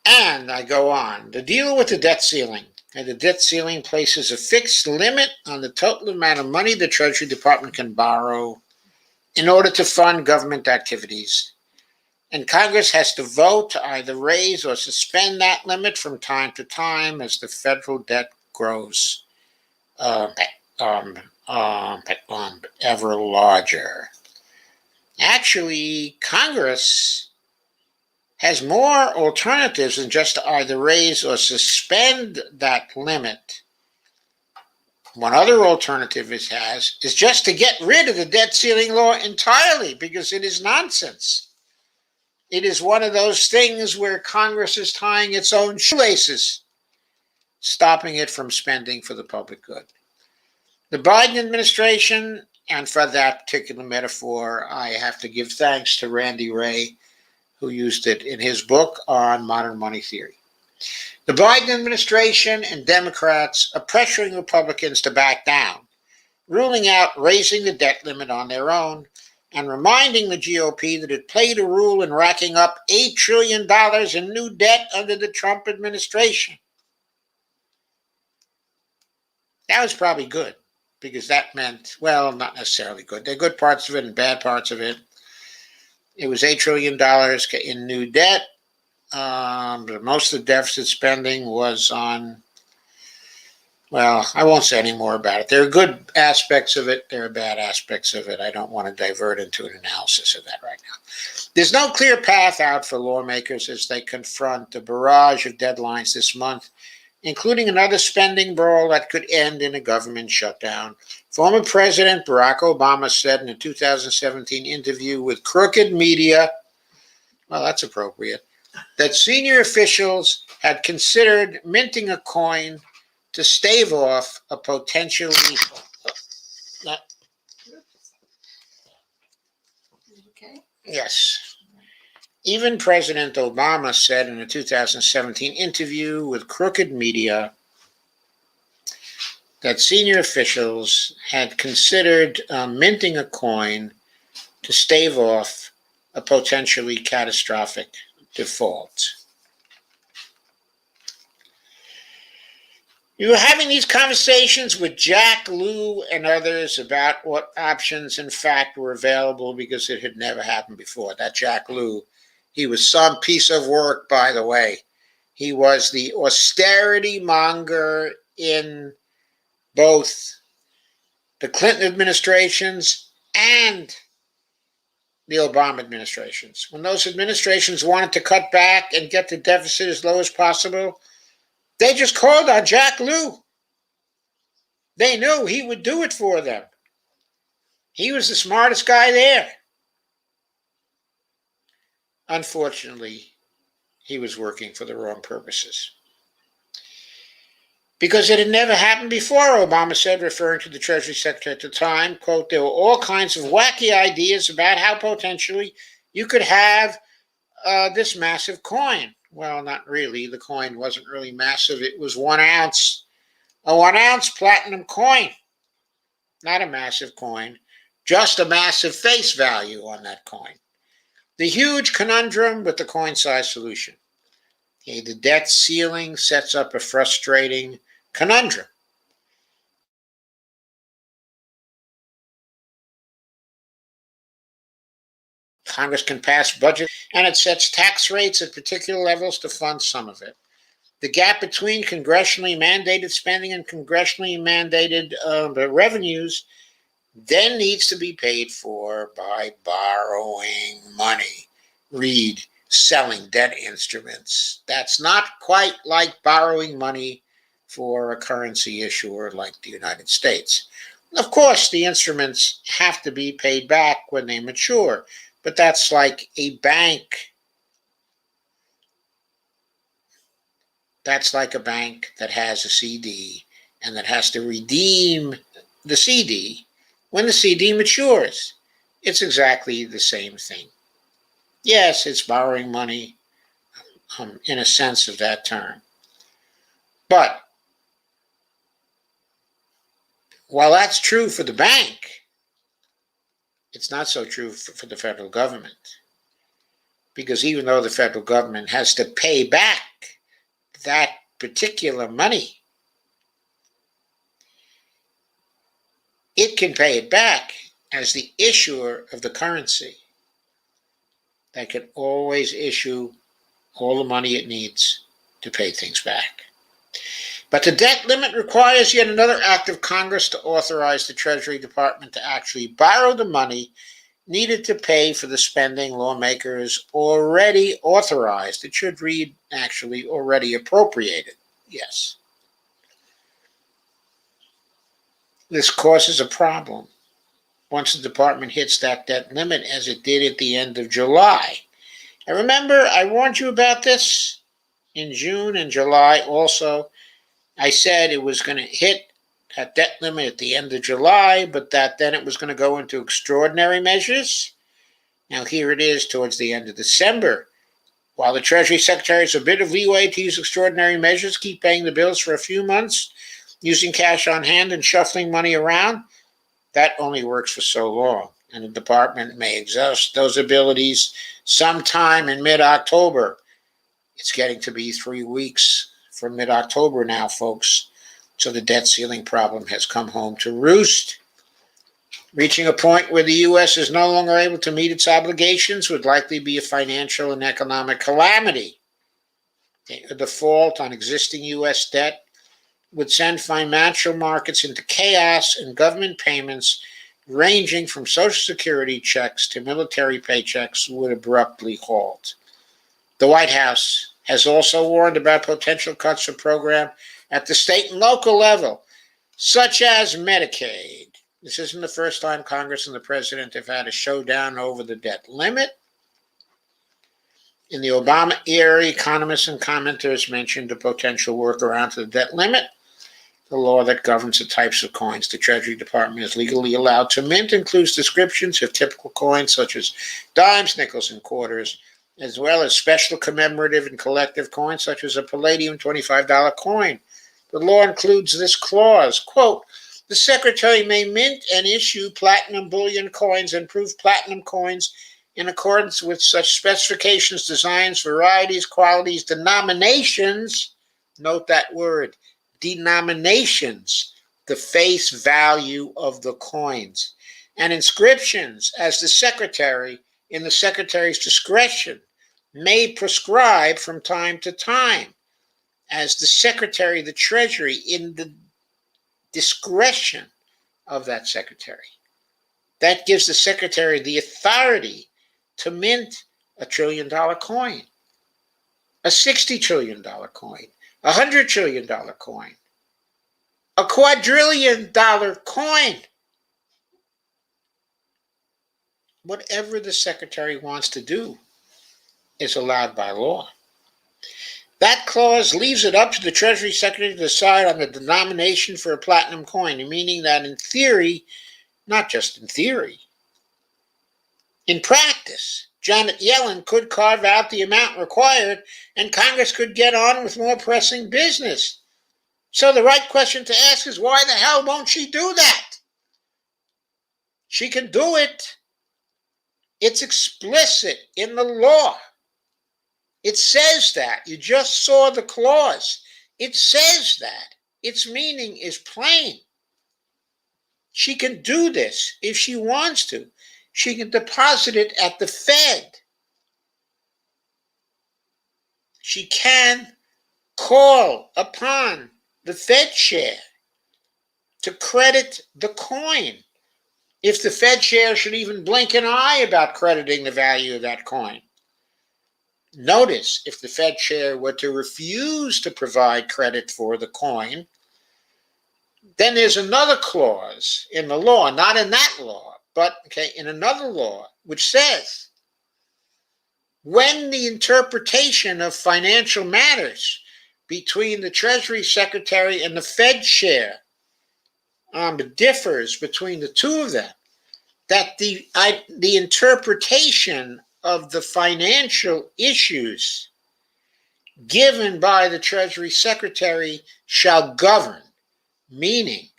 And I go on. The deal with the debt ceiling. And the debt ceiling places a fixed limit on the total amount of money the Treasury Department can borrow in order to fund government activities. And Congress has to vote to either raise or suspend that limit from time to time as the federal debt grows ever larger. Actually, Congress has more alternatives than just to either raise or suspend that limit. One other alternative it has is just to get rid of the debt ceiling law entirely, because it is nonsense. It is one of those things where Congress is tying its own shoelaces, stopping it from spending for the public good. The Biden administration, and for that particular metaphor, I have to give thanks to Randy Ray, who used it in his book on modern money theory. The Biden administration and Democrats are pressuring Republicans to back down, ruling out raising the debt limit on their own, and reminding the GOP that it played a role in racking up $8 trillion in new debt under the Trump administration. That was probably good, because that meant, well, not necessarily good. There are good parts of it and bad parts of it. It was $8 trillion in new debt. But most of the deficit spending was on, well, I won't say any more about it. There are good aspects of it. There are bad aspects of it. I don't want to divert into an analysis of that right now. There's no clear path out for lawmakers as they confront a barrage of deadlines this month, including another spending brawl that could end in a government shutdown. Former President Barack Obama said in a 2017 interview with Crooked Media, well, that's appropriate, that senior officials had considered minting a coin to stave off a potentially Okay. yes. Even President Obama said in a 2017 interview with Crooked Media that senior officials had considered minting a coin to stave off a potentially catastrophic default. You were having these conversations with Jack Lew and others about what options, in fact, were available because it had never happened before. That Jack Lew, he was some piece of work, by the way. He was the austerity monger in both the Clinton administrations and the Obama administrations. When those administrations wanted to cut back and get the deficit as low as possible, they just called on Jack Lew. They knew he would do it for them. He was the smartest guy there. Unfortunately, he was working for the wrong purposes. Because it had never happened before, Obama said, referring to the Treasury Secretary at the time, quote, there were all kinds of wacky ideas about how potentially you could have this massive coin. Well, not really. The coin wasn't really massive. It was 1 ounce. A 1 ounce platinum coin. Not a massive coin. Just a massive face value on that coin. The huge conundrum with the coin-size solution. Okay, the debt ceiling sets up a frustrating conundrum. Congress can pass budget, and it sets tax rates at particular levels to fund some of it. The gap between congressionally mandated spending and congressionally mandated revenues then needs to be paid for by borrowing money. Read selling debt instruments. That's not quite like borrowing money for a currency issuer like the United States. Of course, the instruments have to be paid back when they mature, but that's like a bank. That's like a bank that has a CD and that has to redeem the CD when the CD matures. It's exactly the same thing. Yes, it's borrowing money in a sense of that term. But while that's true for the bank, it's not so true for the federal government. Because even though the federal government has to pay back that particular money, it can pay it back as the issuer of the currency that can always issue all the money it needs to pay things back. But the debt limit requires yet another act of Congress to authorize the Treasury Department to actually borrow the money needed to pay for the spending lawmakers already authorized. It should read, actually, already appropriated. Yes. This causes a problem once the department hits that debt limit, as it did at the end of July. And remember, I warned you about this in June and July also. I said it was going to hit that debt limit at the end of July, but that then it was going to go into extraordinary measures. Now here it is towards the end of December. While the Treasury Secretary has a bit of leeway to use extraordinary measures, keep paying the bills for a few months, using cash on hand and shuffling money around, that only works for so long. And the department may exhaust those abilities sometime in mid-October. It's getting to be 3 weeks from mid-October now, folks. So the debt ceiling problem has come home to roost. Reaching a point where the U.S. is no longer able to meet its obligations would likely be a financial and economic calamity. A default on existing U.S. debt would send financial markets into chaos, and government payments ranging from Social Security checks to military paychecks would abruptly halt. The White House has also warned about potential cuts of program at the state and local level, such as Medicaid. This isn't the first time Congress and the president have had a showdown over the debt limit. In the Obama era, economists and commenters mentioned a potential workaround to the debt limit. The law that governs the types of coins the Treasury Department is legally allowed to mint includes descriptions of typical coins such as dimes, nickels, and quarters, as well as special commemorative and collective coins such as a palladium $25 coin. The law includes this clause, quote, "The Secretary may mint and issue platinum bullion coins and proof platinum coins in accordance with such specifications, designs, varieties, qualities, denominations," note that word, denominations, the face value of the coins, "and inscriptions as the Secretary, in the Secretary's discretion, may prescribe from time to time, as the Secretary of the Treasury in the discretion of that Secretary." That gives the Secretary the authority to mint $1 trillion coin, a $60 trillion coin, a $100 trillion coin, a $250 billion coin. Whatever the Secretary wants to do is allowed by law. That clause leaves it up to the Treasury Secretary to decide on the denomination for a platinum coin, meaning that in theory, not just in theory, in practice, Janet Yellen could carve out the amount required and Congress could get on with more pressing business. So the right question to ask is, why the hell won't she do that? She can do it. It's explicit in the law. It says that. You just saw the clause. It says that. Its meaning is plain. She can do this if she wants to. She can deposit it at the Fed. She can call upon the Fed chair to credit the coin, if the Fed chair should even blink an eye about crediting the value of that coin. Notice, if the Fed chair were to refuse to provide credit for the coin, then there's another clause in the law, not in that law, but in another law, which says, when the interpretation of financial matters between the Treasury Secretary and the Fed chair differs between the two of them, that the interpretation of the financial issues given by the Treasury Secretary shall govern, meaning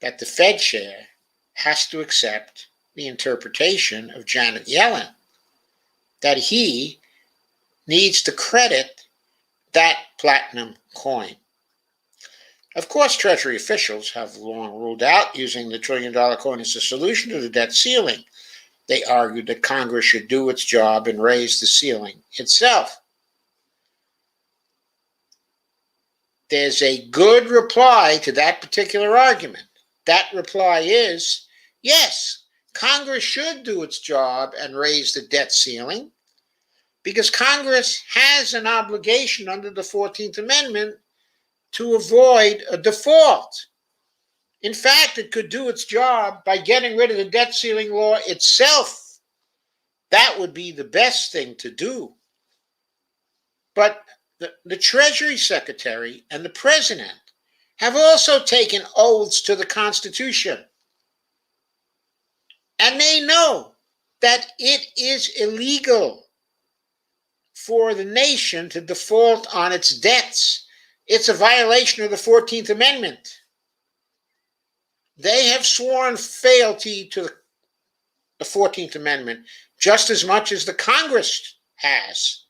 that the Fed chair has to accept the interpretation of Janet Yellen, that he needs to credit that platinum coin. Of course, Treasury officials have long ruled out using the trillion-dollar coin as a solution to the debt ceiling. They argued that Congress should do its job and raise the ceiling itself. There's a good reply to that particular argument. That reply is, yes, Congress should do its job and raise the debt ceiling because Congress has an obligation under the 14th Amendment to avoid a default. In fact, it could do its job by getting rid of the debt ceiling law itself. That would be the best thing to do. But the Treasury Secretary and the President have also taken oaths to the Constitution. And they know that it is illegal for the nation to default on its debts. It's a violation of the 14th Amendment. They have sworn fealty to the 14th Amendment just as much as the Congress has.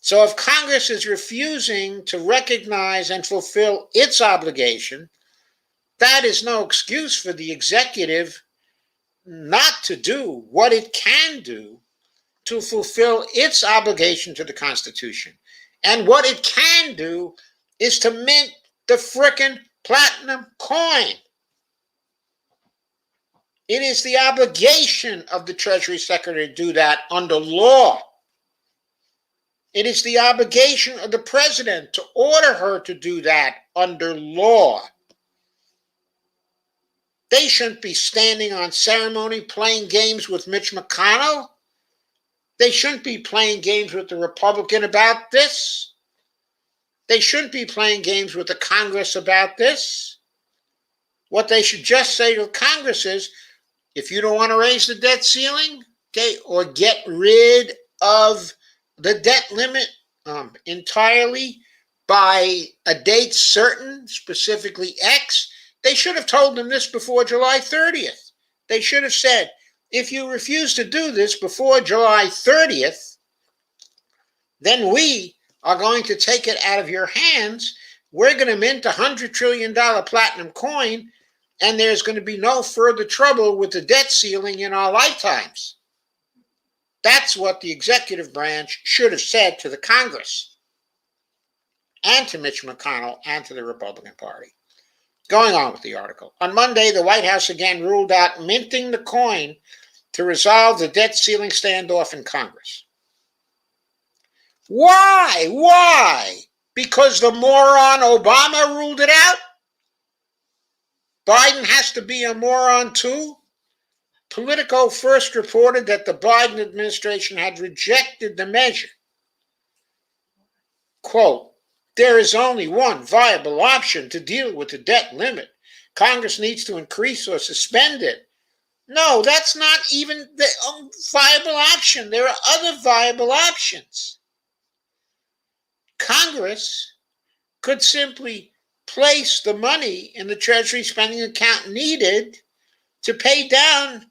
So if Congress is refusing to recognize and fulfill its obligation, that is no excuse for the executive not to do what it can do to fulfill its obligation to the Constitution. And what it can do is to mint the frickin' platinum coin. It is the obligation of the Treasury Secretary to do that under law. It is the obligation of the President to order her to do that under law. They shouldn't be standing on ceremony playing games with Mitch McConnell. They shouldn't be playing games with the Republican about this. They shouldn't be playing games with the Congress about this. What they should just say to Congress is, if you don't want to raise the debt ceiling, okay, or get rid of the debt limit entirely by a date certain, specifically X, they should have told them this before July 30th. They should have said, if you refuse to do this before July 30th, then we are going to take it out of your hands. We're going to mint $100 trillion platinum coin, and there's going to be no further trouble with the debt ceiling in our lifetimes. That's what the executive branch should have said to the Congress and to Mitch McConnell and to the Republican Party. Going on with the article. On Monday, the White House again ruled out minting the coin to resolve the debt ceiling standoff in Congress. Why? Why? Because the moron Obama ruled it out? Biden has to be a moron too? Politico first reported that the Biden administration had rejected the measure. Quote, there is only one viable option to deal with the debt limit. Congress needs to increase or suspend it. No, that's not even the viable option. There are other viable options. Congress could simply place the money in the Treasury spending account needed to pay down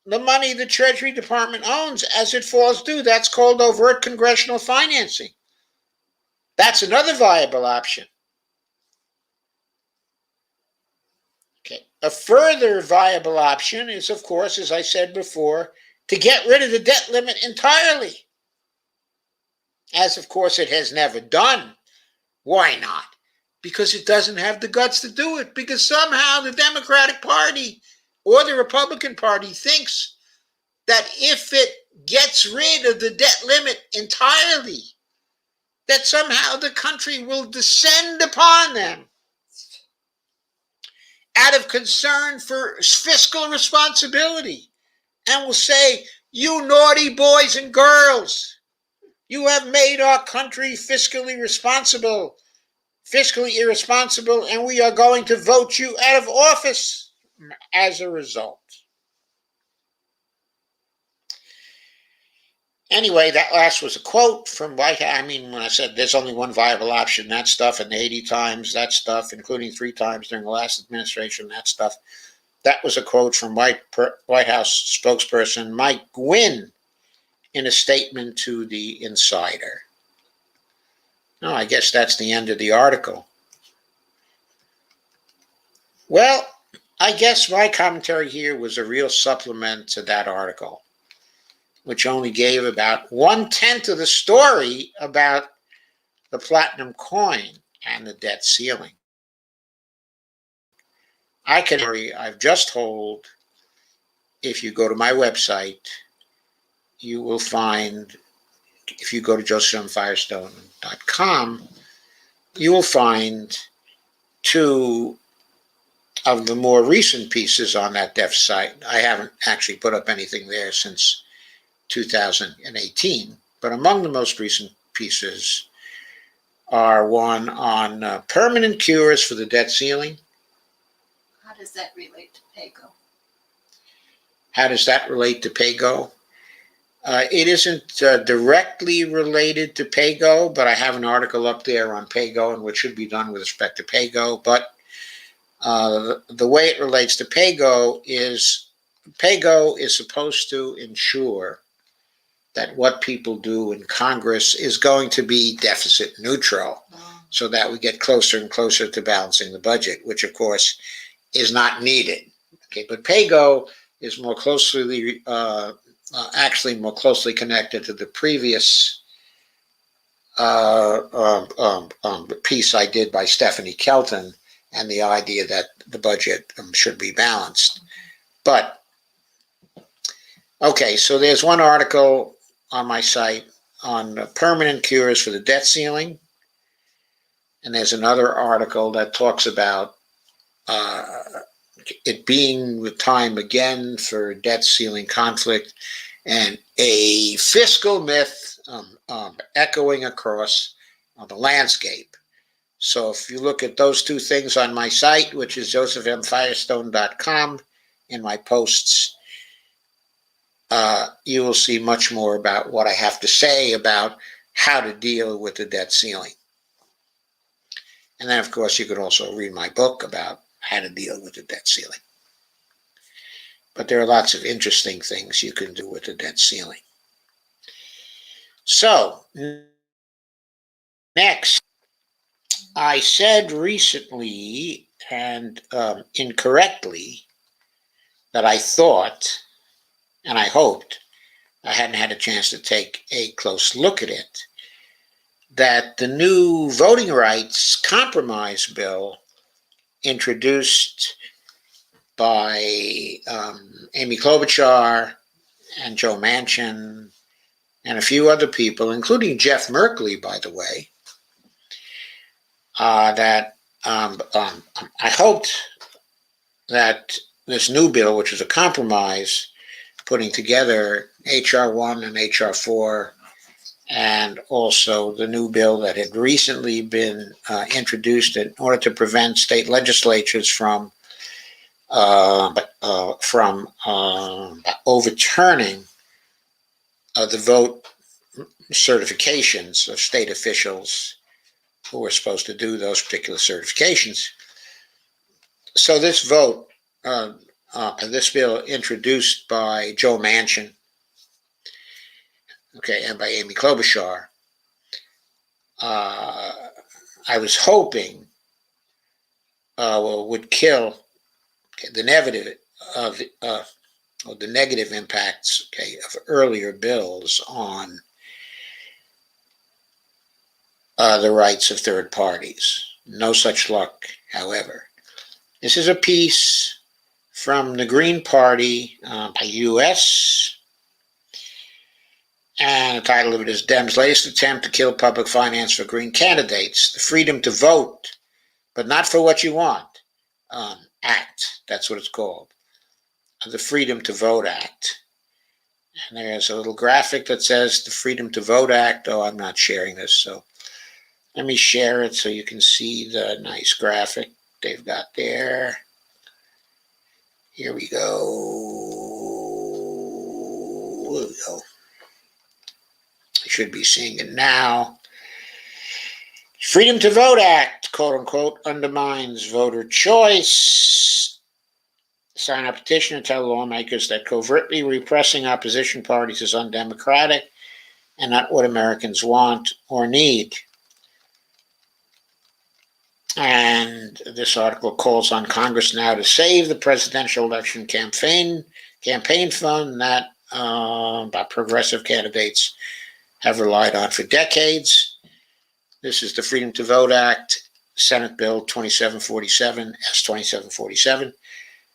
the money the Treasury Department owns as it falls due. That's called overt congressional financing. That's another viable option. Okay. A further viable option is, of course, as I said before, to get rid of the debt limit entirely. As, of course, it has never done. Why not? Because it doesn't have the guts to do it. Because somehow the Democratic Party or the Republican Party thinks that if it gets rid of the debt limit entirely, that somehow the country will descend upon them out of concern for fiscal responsibility and will say, you naughty boys and girls, you have made our country fiscally irresponsible, and we are going to vote you out of office as a result. Anyway, that last was a quote from White House. I mean, when I said there's only one viable option, that stuff, and 80 times that stuff, including 3 times during the last administration, that stuff. That was a quote from White House spokesperson Mike Gwynn in a statement to the Insider. No, I guess that's the end of the article. Well, I guess my commentary here was a real supplement to that article, which only gave about 1/10 of the story about the platinum coin and the debt ceiling. I've just told. If you go to my website, you will find, if you go to josephmfirestone.com, you will find 2 of the more recent pieces on that debt site. I haven't actually put up anything there since 2018, but among the most recent pieces are one on permanent cures for the debt ceiling. How does that relate to PAYGO? How does that relate to PAYGO? It isn't directly related to PAYGO, but I have an article up there on PAYGO and what should be done with respect to PAYGO. But the way it relates to PAYGO is supposed to ensure that what people do in Congress is going to be deficit neutral, so that we get closer and closer to balancing the budget, which of course is not needed. Okay, but PAYGO is more closely, actually more closely connected to the previous piece I did by Stephanie Kelton, and the idea that the budget should be balanced. But okay, so there's one article on my site on permanent cures for the debt ceiling, and there's another article that talks about it being the time again for debt ceiling conflict, and a fiscal myth echoing across the landscape. So if you look at those 2 things on my site, which is josephmfirestone.com, in my posts, you will see much more about what I have to say about how to deal with the debt ceiling. And then, of course, you could also read my book about how to deal with the debt ceiling. But there are lots of interesting things you can do with the debt ceiling. So, next, I said recently and incorrectly that I thought, and I hoped, I hadn't had a chance to take a close look at it, that the new voting rights compromise bill introduced by Amy Klobuchar and Joe Manchin and a few other people, including Jeff Merkley, by the way, that I hoped that this new bill, which is a compromise, putting together H.R. 1 and H.R. 4, and also the new bill that had recently been introduced in order to prevent state legislatures from overturning the vote certifications of state officials who were supposed to do those particular certifications. So this vote, this bill introduced by Joe Manchin, okay, and by Amy Klobuchar, I was hoping would kill the negative impacts, okay, of earlier bills on the rights of third parties. No such luck, however. This is a piece from the Green Party by U.S., and the title of it is Dems' latest attempt to kill public finance for green candidates, the freedom to vote, but not for what you want, Act. That's what it's called, the Freedom to Vote Act. And there's a little graphic that says the Freedom to Vote Act. Oh, I'm not sharing this, so let me share it so you can see the nice graphic they've got there. Here we go. Here we go. should be seeing it now. Freedom to Vote Act, quote unquote, undermines voter choice. Sign a petition to tell lawmakers that covertly repressing opposition parties is undemocratic and not what Americans want or need. And this article calls on Congress now to save the presidential election campaign fund that progressive candidates have relied on for decades. This is the Freedom to Vote Act, Senate Bill 2747, S2747,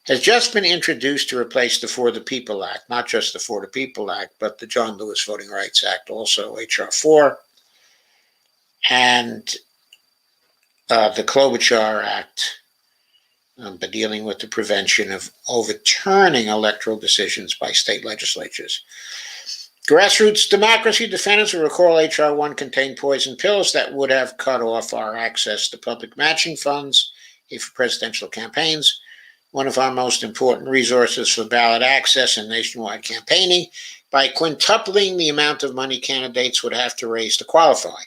has just been introduced to replace the For the People Act, not just the For the People Act, but the John Lewis Voting Rights Act, also H.R. 4, and the Klobuchar Act, but dealing with the prevention of overturning electoral decisions by state legislatures. Grassroots democracy defenders will recall H.R. 1 contained poison pills that would have cut off our access to public matching funds for presidential campaigns, one of our most important resources for ballot access and nationwide campaigning, by quintupling the amount of money candidates would have to raise to qualify.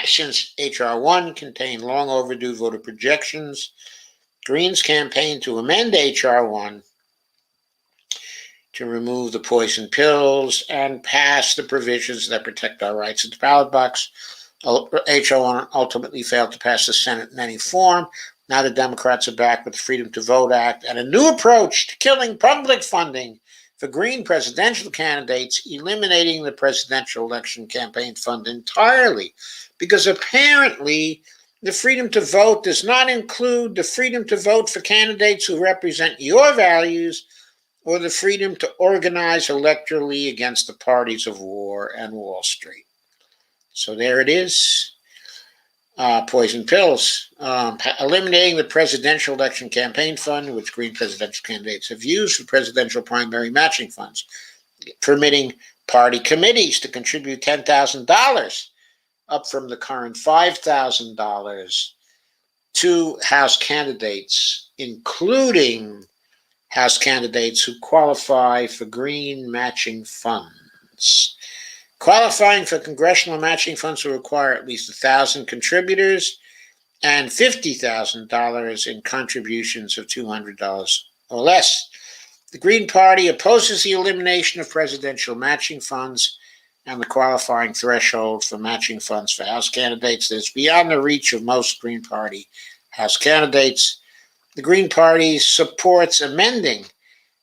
Since H.R. 1 contained long overdue voter projections, Greens campaigned to amend H.R. 1 to remove the poison pills and pass the provisions that protect our rights at the ballot box. H.R. 1 ultimately failed to pass the Senate in any form. Now the Democrats are back with the Freedom to Vote Act and a new approach to killing public funding for Green presidential candidates, eliminating the presidential election campaign fund entirely, because apparently the freedom to vote does not include the freedom to vote for candidates who represent your values or the freedom to organize electorally against the parties of war and Wall Street. So there it is. Poison pills. Eliminating the presidential election campaign fund, which Green presidential candidates have used for presidential primary matching funds, permitting party committees to contribute $10,000, up from the current $5,000, to House candidates, including House candidates who qualify for Green matching funds. Qualifying for congressional matching funds will require at least 1,000 contributors and $50,000 in contributions of $200 or less. The Green Party opposes the elimination of presidential matching funds and the qualifying threshold for matching funds for House candidates that is beyond the reach of most Green Party House candidates. The Green Party supports amending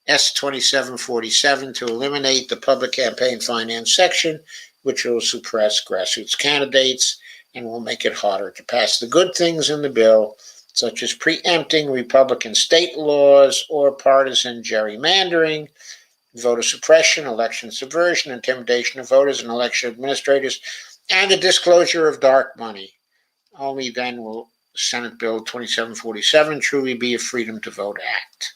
S2747 to eliminate the public campaign finance section, which will suppress grassroots candidates and will make it harder to pass the good things in the bill, such as preempting Republican state laws or partisan gerrymandering, voter suppression, election subversion, intimidation of voters and election administrators, and the disclosure of dark money. Only then will Senate Bill 2747 truly be a Freedom to Vote Act.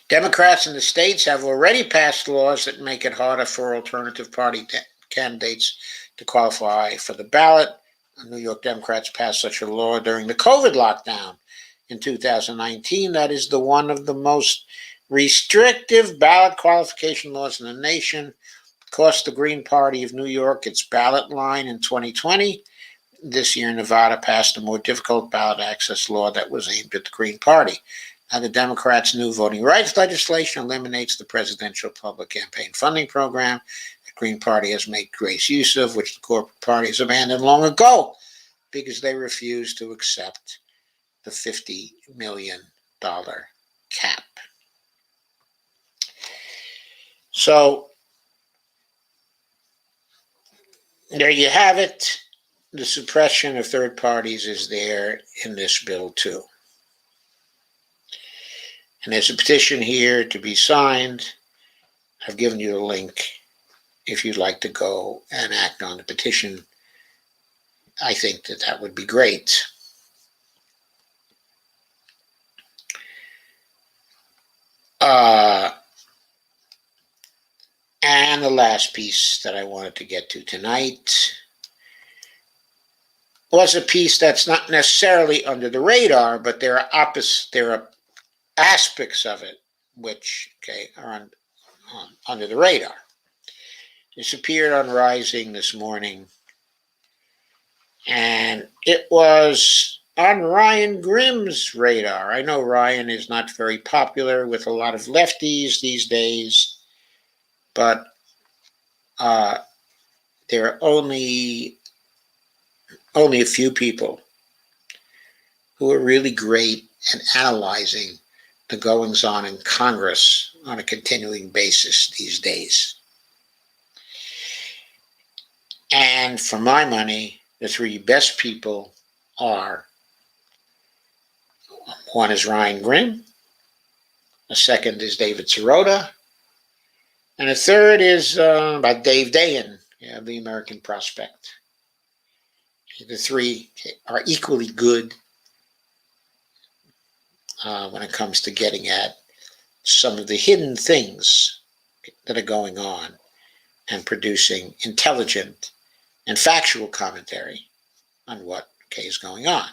Democrats in the states have already passed laws that make it harder for alternative party candidates to qualify for the ballot. New York Democrats passed such a law during the COVID lockdown in 2019. That is one of the most restrictive ballot qualification laws in the nation. Cost the Green Party of New York its ballot line in 2020. This year, Nevada passed a more difficult ballot access law that was aimed at the Green Party. Now, the Democrats' new voting rights legislation eliminates the presidential public campaign funding program the Green Party has made great use of, which the corporate party has abandoned long ago because they refuse to accept the $50 million cap. So, there you have it. The suppression of third parties is there in this bill, too. And there's a petition here to be signed. I've given you a link if you'd like to go and act on the petition. I think that would be great. And the last piece that I wanted to get to tonight was a piece that's not necessarily under the radar, but there are aspects of it which are under the radar. This appeared on Rising this morning, and it was on Ryan Grimm's radar. I know Ryan is not very popular with a lot of lefties these days, but there are only a few people who are really great at analyzing the goings on in Congress on a continuing basis these days. And for my money, the three best people are: one is Ryan Grimm, a second is David Sirota, and a third is by Dave Dayen, the American Prospect. The three are equally good when it comes to getting at some of the hidden things that are going on and producing intelligent and factual commentary on what is going on.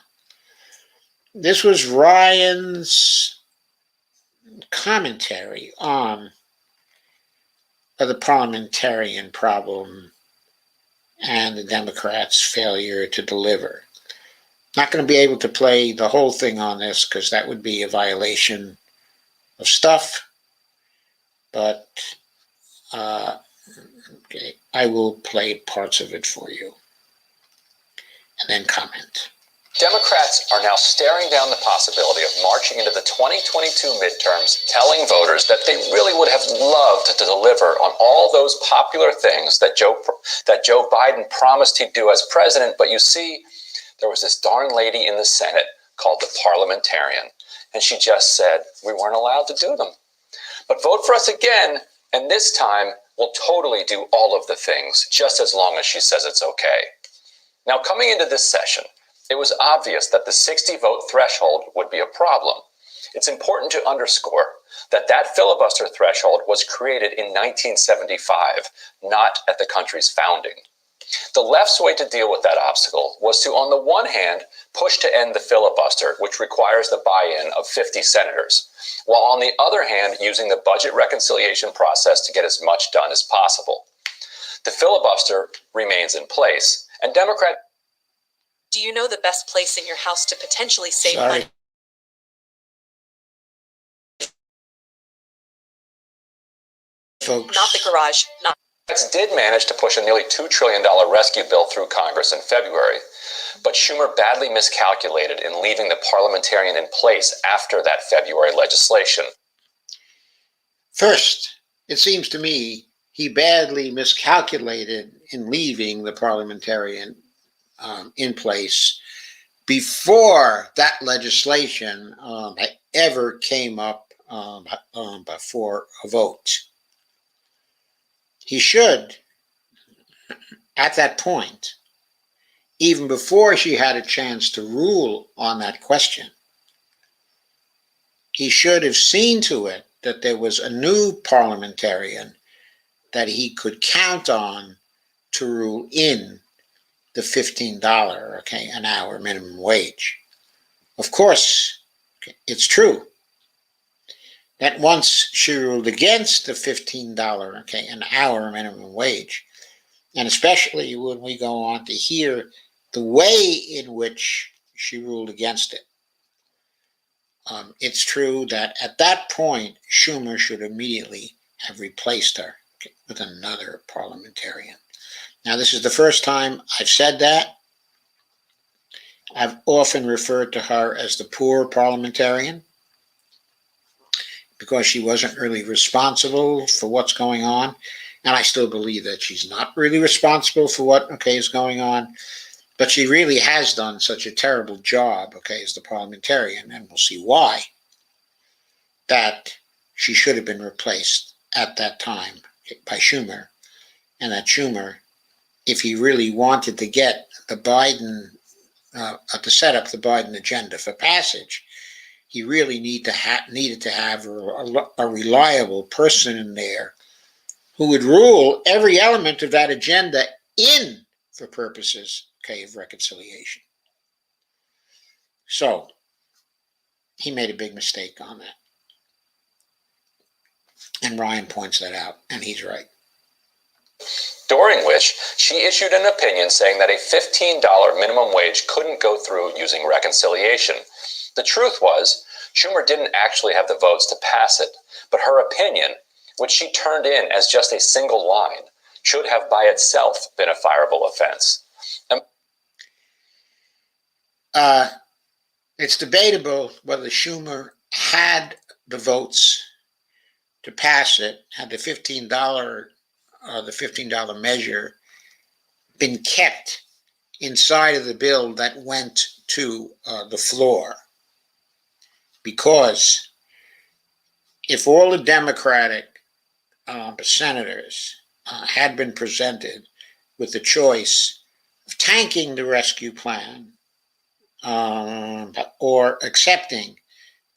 This was Ryan's commentary on the parliamentarian problem and the Democrats' failure to deliver. Not going to be able to play the whole thing on this because that would be a violation of stuff, but I will play parts of it for you and then comment. Democrats are now staring down the possibility of marching into the 2022 midterms, telling voters that they really would have loved to deliver on all those popular things that Joe Biden promised he'd do as president. But you see, there was this darn lady in the Senate called the parliamentarian, and she just said we weren't allowed to do them. But vote for us again, and this time we'll totally do all of the things, just as long as she says it's okay. Now, coming into this session, it was obvious that the 60-vote threshold would be a problem. It's important to underscore that that filibuster threshold was created in 1975, not at the country's founding. The left's way to deal with that obstacle was to, on the one hand, push to end the filibuster, which requires the buy-in of 50 senators, while on the other hand, using the budget reconciliation process to get as much done as possible. The filibuster remains in place, and Democrats... Do you know the best place in your house to potentially save Sorry, money? folks. Not the garage, not Did manage to push a nearly $2 trillion rescue bill through Congress in February, but Schumer badly miscalculated in leaving the parliamentarian in place after that February legislation. First, it seems to me he badly miscalculated in leaving the parliamentarian in place before that legislation ever came up for a vote. He should, at that point, even before she had a chance to rule on that question, he should have seen to it that there was a new parliamentarian that he could count on to rule in the $15 an hour minimum wage. Of course, it's true that once she ruled against the $15 an hour minimum wage, and especially when we go on to hear the way in which she ruled against it, it's true that at that point, Schumer should immediately have replaced her with another parliamentarian. Now, this is the first time I've said that. I've often referred to her as the poor parliamentarian because she wasn't really responsible for what's going on. And I still believe that she's not really responsible for what, is going on. But she really has done such a terrible job, as the parliamentarian, and we'll see why, that she should have been replaced at that time by Schumer. And that Schumer, if he really wanted to get the Biden, to set up the Biden agenda for passage, he really needed to have a reliable person in there who would rule every element of that agenda in for purposes, of reconciliation. So he made a big mistake on that. And Ryan points that out, and he's right. During which she issued an opinion saying that a $15 minimum wage couldn't go through using reconciliation. The truth was, Schumer didn't actually have the votes to pass it, but her opinion, which she turned in as just a single line, should have by itself been a fireable offense. It's debatable whether Schumer had the votes to pass it, had the $15 measure been kept inside of the bill that went to the floor. Because if all the Democratic senators had been presented with the choice of tanking the rescue plan or accepting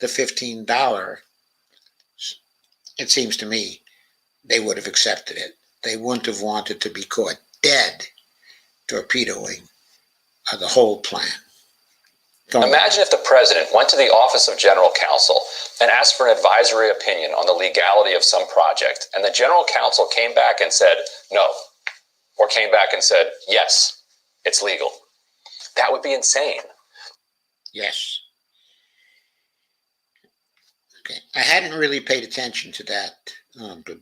the $15, it seems to me they would have accepted it. They wouldn't have wanted to be caught dead torpedoing the whole plan. Imagine if the president went to the Office of General Counsel and asked for an advisory opinion on the legality of some project, and the General Counsel came back and said no, or came back and said yes, it's legal. That would be insane. Yes. Okay. I hadn't really paid attention to that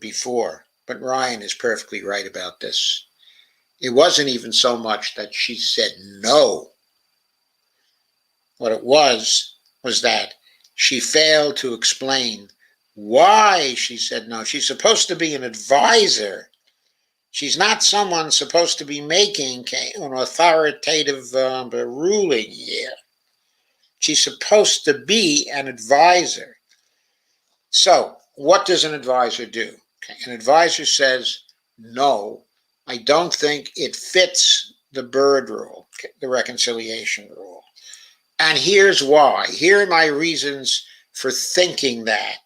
before, but Ryan is perfectly right about this. It wasn't even so much that she said no. What it was that she failed to explain why she said no. She's supposed to be an advisor. She's not someone supposed to be making an authoritative ruling here. She's supposed to be an advisor. So, what does an advisor do? Okay. An advisor says, no, I don't think it fits the Byrd rule, the reconciliation rule. And here's why. Here are my reasons for thinking that.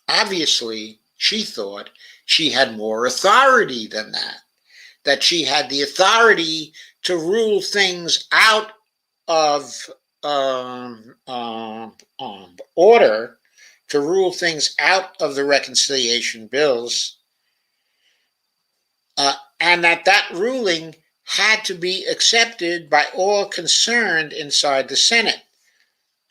Obviously, she thought she had more authority than that she had the authority to rule things out of order, to rule things out of the reconciliation bills, and that ruling had to be accepted by all concerned inside the Senate.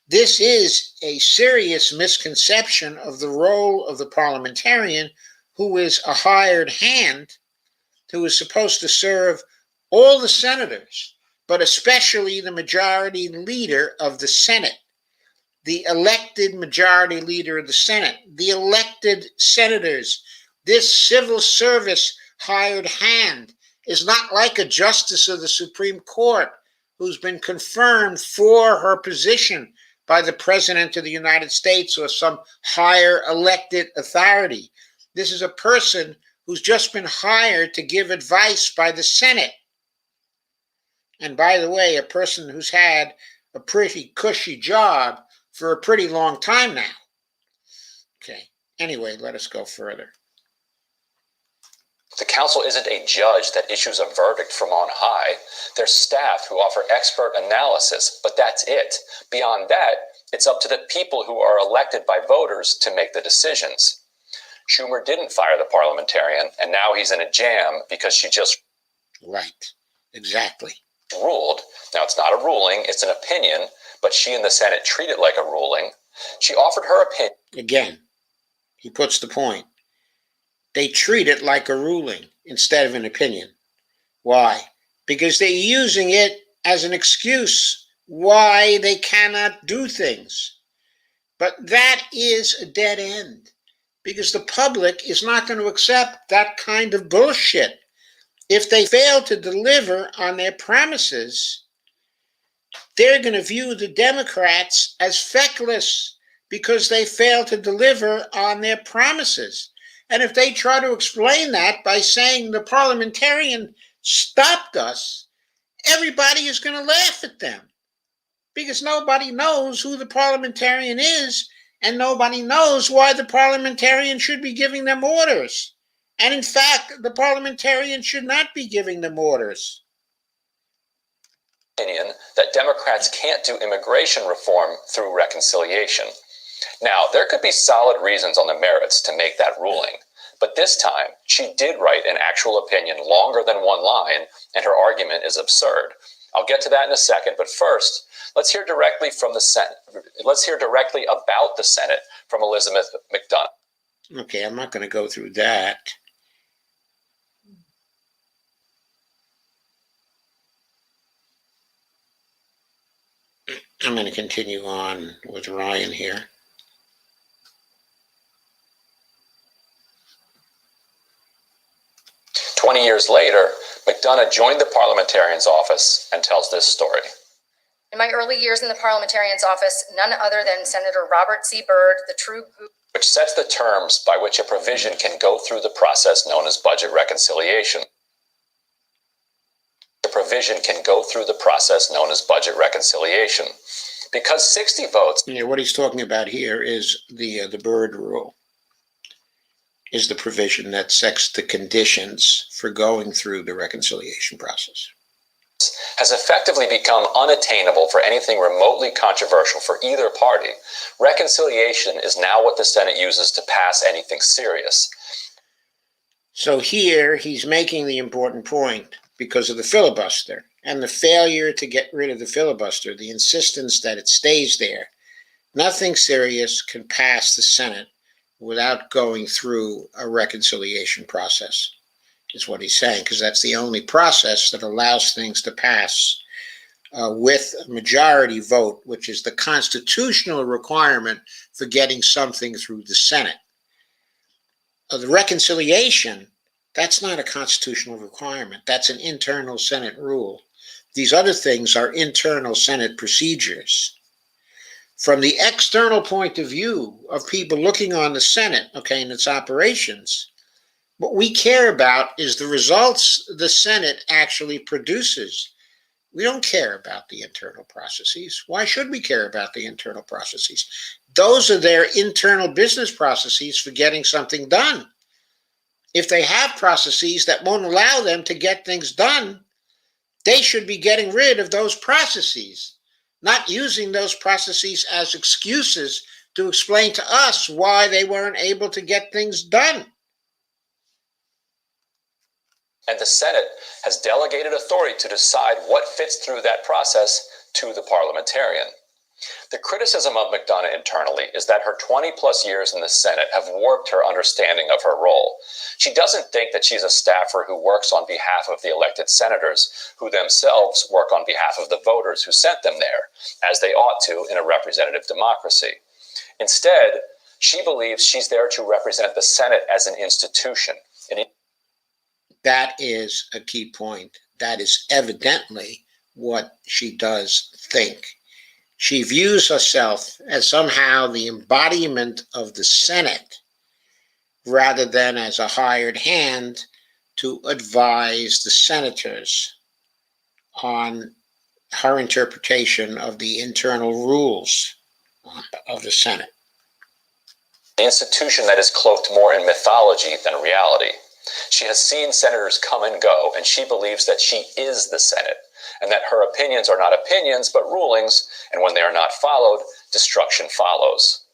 This is a serious misconception of the role of the parliamentarian, who is a hired hand, who is supposed to serve all the senators, but especially the majority leader of the Senate, the elected majority leader of the Senate, the elected senators. This civil service hired hand is not like a justice of the Supreme Court who's been confirmed for her position by the President of the United States or some higher elected authority. This is a person who's just been hired to give advice by the Senate. And by the way, a person who's had a pretty cushy job for a pretty long time now. Okay, anyway, let us go further. The council isn't a judge that issues a verdict from on high. They're staff who offer expert analysis, but that's it. Beyond that, it's up to the people who are elected by voters to make the decisions. Schumer didn't fire the parliamentarian, and now he's in a jam because she just... Right, exactly. Ruled. Now, it's not a ruling, it's an opinion, but she and the Senate treat it like a ruling. She offered her opinion. Again, he puts the point. They treat it like a ruling instead of an opinion. Why? Because they're using it as an excuse why they cannot do things. But that is a dead end, because the public is not going to accept that kind of bullshit. If they fail to deliver on their promises, they're going to view the Democrats as feckless because they fail to deliver on their promises. And if they try to explain that by saying the parliamentarian stopped us, everybody is going to laugh at them, because nobody knows who the parliamentarian is, and nobody knows why the parliamentarian should be giving them orders. And in fact, the parliamentarian should not be giving them orders. Opinion that Democrats can't do immigration reform through reconciliation. Now, there could be solid reasons on the merits to make that ruling, but this time she did write an actual opinion longer than one line, and her argument is absurd. I'll get to that in a second, but first, let's hear directly from the Senate. Let's hear directly about the Senate from Elizabeth McDonough. Okay, I'm not going to go through that. I'm going to continue on with Ryan here. "20 years later, McDonough joined the parliamentarian's office and tells this story. In my early years in the parliamentarian's office, none other than Senator Robert C. Byrd, the true Which sets the terms by which a provision can go through the process known as budget reconciliation. The provision can go through the process known as budget reconciliation. Because 60 votes. Yeah, what he's talking about here is the Byrd rule, is the provision that sets the conditions for going through the reconciliation process. Has effectively become unattainable for anything remotely controversial for either party. Reconciliation is now what the Senate uses to pass anything serious. So here he's making the important point because of the filibuster and the failure to get rid of the filibuster, the insistence that it stays there. Nothing serious can pass the Senate without going through a reconciliation process, is what he's saying, because that's the only process that allows things to pass with a majority vote, which is the constitutional requirement for getting something through the Senate. The reconciliation, that's not a constitutional requirement. That's an internal Senate rule. These other things are internal Senate procedures. From the external point of view of people looking on the Senate, okay, and its operations, what we care about is the results the Senate actually produces. We don't care about the internal processes. Why should we care about the internal processes? Those are their internal business processes for getting something done. If they have processes that won't allow them to get things done, they should be getting rid of those processes, not using those processes as excuses to explain to us why they weren't able to get things done. And the Senate has delegated authority to decide what fits through that process to the parliamentarian. The criticism of McDonough internally is that her 20 plus years in the Senate have warped her understanding of her role. She doesn't think that she's a staffer who works on behalf of the elected senators, who themselves work on behalf of the voters who sent them there, as they ought to in a representative democracy. Instead, she believes she's there to represent the Senate as an institution. That is a key point. That is evidently what she does think. She views herself as somehow the embodiment of the Senate rather than as a hired hand to advise the senators on her interpretation of the internal rules of the Senate. An institution that is cloaked more in mythology than reality. She has seen senators come and go, and she believes that she is the Senate, and that her opinions are not opinions, but rulings, and when they are not followed, destruction follows.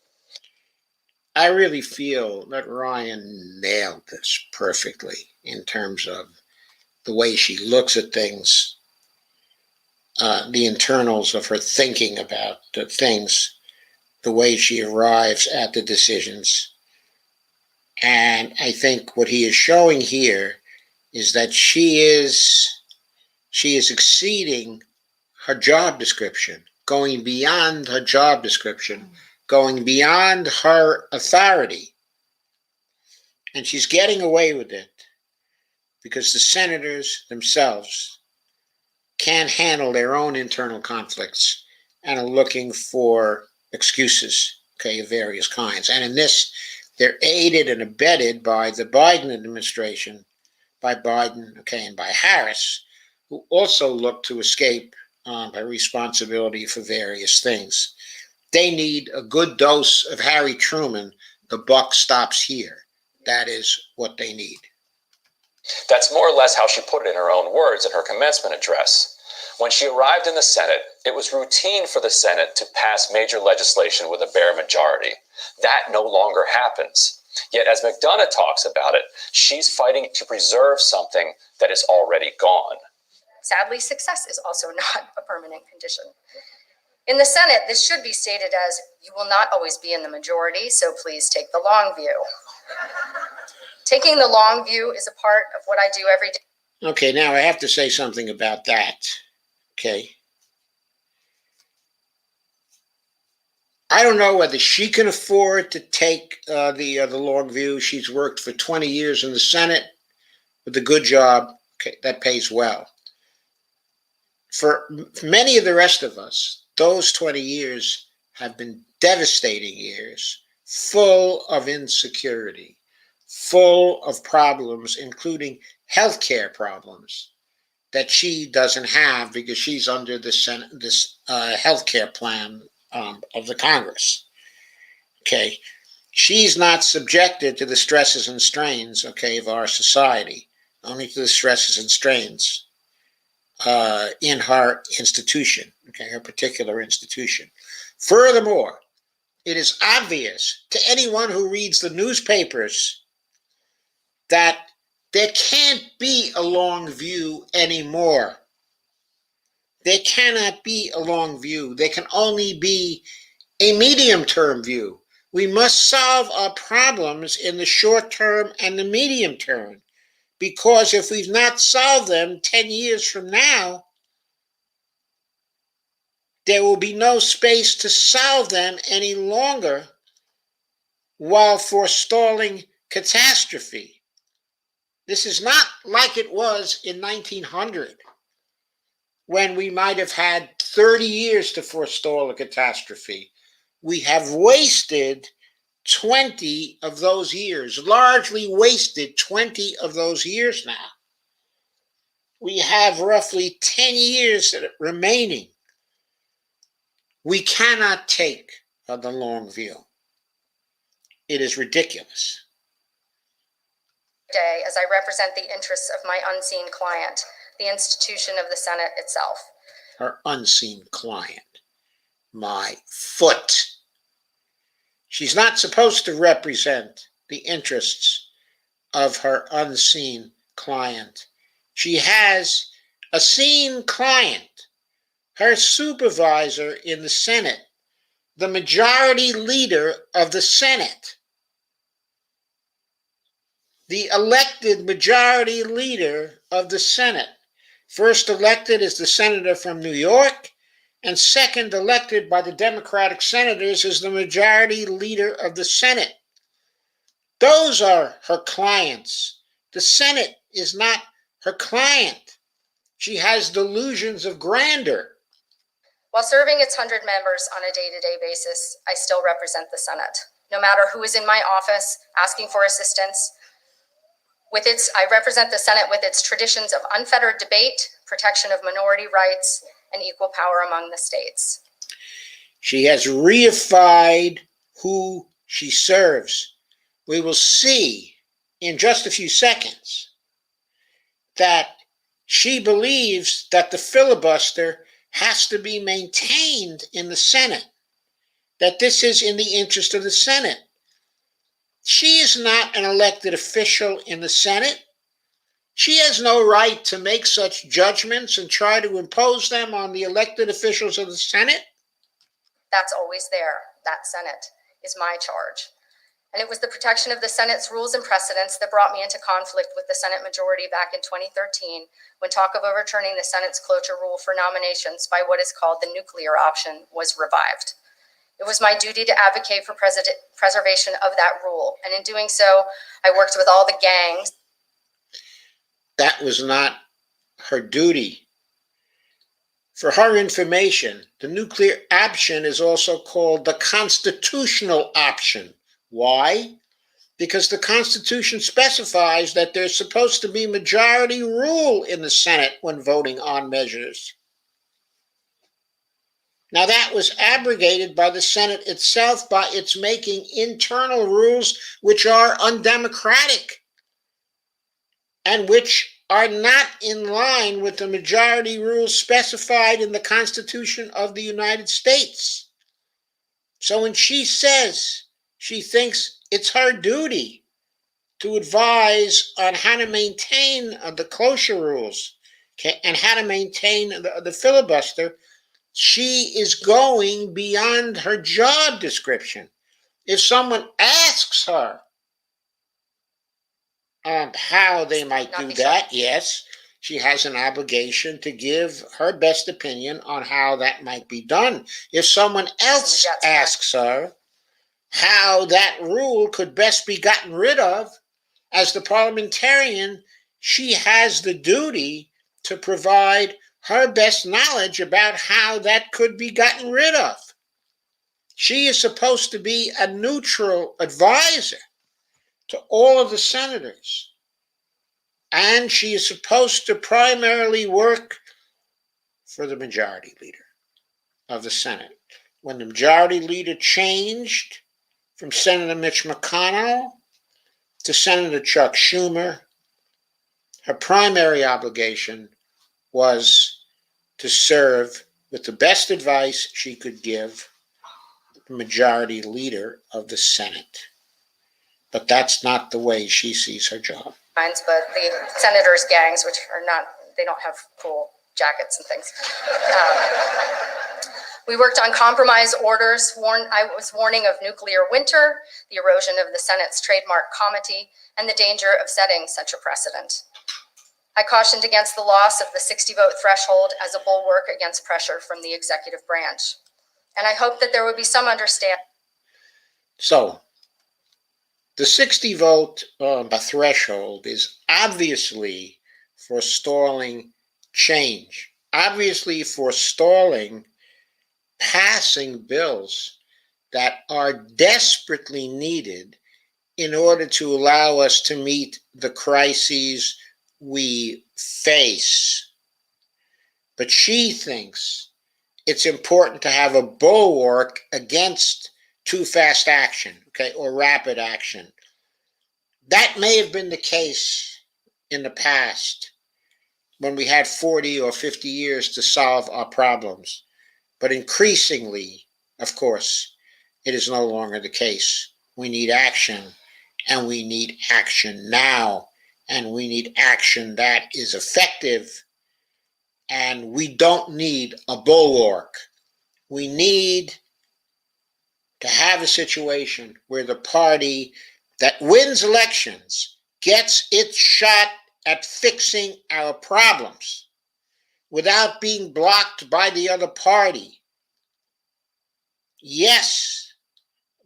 I really feel that Ryan nailed this perfectly in terms of the way she looks at things, the internals of her thinking about the things, the way she arrives at the decisions. And I think what he is showing here is that she is exceeding her job description, going beyond her job description, going beyond her authority. And she's getting away with it because the senators themselves can't handle their own internal conflicts and are looking for excuses, okay, of various kinds. And in this, they're aided and abetted by the Biden administration, by Biden, okay, and by Harris, who also look to escape by responsibility for various things. They need a good dose of Harry Truman. The buck stops here. That is what they need. That's more or less how she put it in her own words in her commencement address. When she arrived in the Senate, it was routine for the Senate to pass major legislation with a bare majority. That no longer happens. Yet, as McDonough talks about it, she's fighting to preserve something that is already gone. Sadly, success is also not a permanent condition. In the Senate, this should be stated as, you will not always be in the majority, so please take the long view. Taking the long view is a part of what I do every day. Okay, now I have to say something about that. Okay. I don't know whether she can afford to take the long view. She's worked for 20 years in the Senate with a good job. Okay, that pays well. For many of the rest of us, those 20 years have been devastating years, full of insecurity, full of problems, including healthcare problems that she doesn't have because she's under this healthcare plan of the Congress. Okay, she's not subjected to the stresses and strains, okay, of our society, only to the stresses and strains in her institution, okay, her particular institution. Furthermore, it is obvious to anyone who reads the newspapers that there can't be a long view anymore. There cannot be a long view. There can only be a medium-term view. We must solve our problems in the short term and the medium term, because if we've not solved them 10 years from now, there will be no space to solve them any longer while forestalling catastrophe. This is not like it was in 1900, when we might have had 30 years to forestall a catastrophe. We have wasted 20 of those years, largely wasted 20 of those years now. We have roughly 10 years remaining. We cannot take the long view. It is ridiculous. Day, as I represent the interests of my unseen client, the institution of the Senate itself. Her unseen client, my foot. She's not supposed to represent the interests of her unseen client. She has a seen client, her supervisor in the Senate, the majority leader of the Senate, the elected majority leader of the Senate. First elected is the senator from New York, and second elected by the Democratic senators is the majority leader of the Senate. Those are her clients. The Senate is not her client. She has delusions of grandeur. While serving its 100 members on a day-to-day basis, I still represent the Senate. No matter who is in my office asking for assistance, I represent the Senate with its traditions of unfettered debate, protection of minority rights, and equal power among the states. She has reified who she serves. We will see in just a few seconds that she believes that the filibuster has to be maintained in the Senate, that this is in the interest of the Senate. She is not an elected official in the Senate. She has no right to make such judgments and try to impose them on the elected officials of the Senate. That's always there. That Senate is my charge. And it was the protection of the Senate's rules and precedents that brought me into conflict with the Senate majority back in 2013, when talk of overturning the Senate's cloture rule for nominations by what is called the nuclear option was revived. It was my duty to advocate for preservation of that rule. And in doing so, I worked with all the gangs. That was not her duty. For her information, the nuclear option is also called the constitutional option. Why? Because the Constitution specifies that there's supposed to be majority rule in the Senate when voting on measures. Now, that was abrogated by the Senate itself by its making internal rules which are undemocratic and which are not in line with the majority rules specified in the Constitution of the United States. So when she says she thinks it's her duty to advise on how to maintain the cloture rules, okay, and how to maintain the filibuster, she is going beyond her job description. If someone asks her how they might do that, yes, she has an obligation to give her best opinion on how that might be done. If someone else asks her how that rule could best be gotten rid of, as the parliamentarian, she has the duty to provide her best knowledge about how that could be gotten rid of. She is supposed to be a neutral advisor to all of the senators. And she is supposed to primarily work for the majority leader of the Senate. When the majority leader changed from Senator Mitch McConnell to Senator Chuck Schumer, her primary obligation was to serve with the best advice she could give the majority leader of the Senate. But that's not the way she sees her job. But the senators' gangs, which are not, they don't have cool jackets and things. We worked on compromise orders. I was warning of nuclear winter, the erosion of the Senate's trademark comity, and the danger of setting such a precedent. I cautioned against the loss of the 60-vote threshold as a bulwark against pressure from the executive branch. And I hope that there would be some understanding. So, the 60-vote threshold is obviously forestalling change, obviously forestalling passing bills that are desperately needed in order to allow us to meet the crises we face. But she thinks it's important to have a bulwark against too fast action, okay, or rapid action. That may have been the case in the past when we had 40 or 50 years to solve our problems. But increasingly, of course, it is no longer the case. We need action, and we need action now, and we need action that is effective, and we don't need a bulwark. We need to have a situation where the party that wins elections gets its shot at fixing our problems without being blocked by the other party. Yes,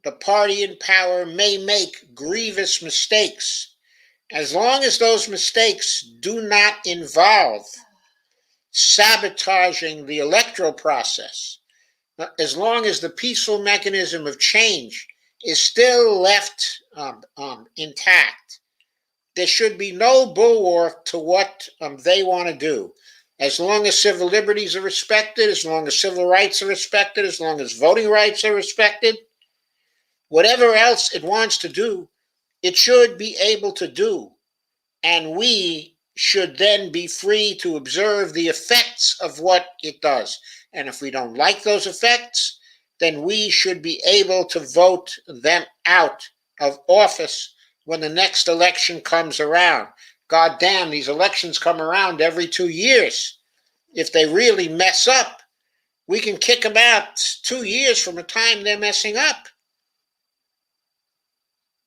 the party in power may make grievous mistakes, as long as those mistakes do not involve sabotaging the electoral process. As long as the peaceful mechanism of change is still left intact, there should be no bulwark to what they want to do. As long as civil liberties are respected, as long as civil rights are respected, as long as voting rights are respected, whatever else it wants to do, it should be able to do. And we should then be free to observe the effects of what it does. And if we don't like those effects, then we should be able to vote them out of office when the next election comes around. God damn, these elections come around every 2 years. If they really mess up, we can kick them out 2 years from the time they're messing up.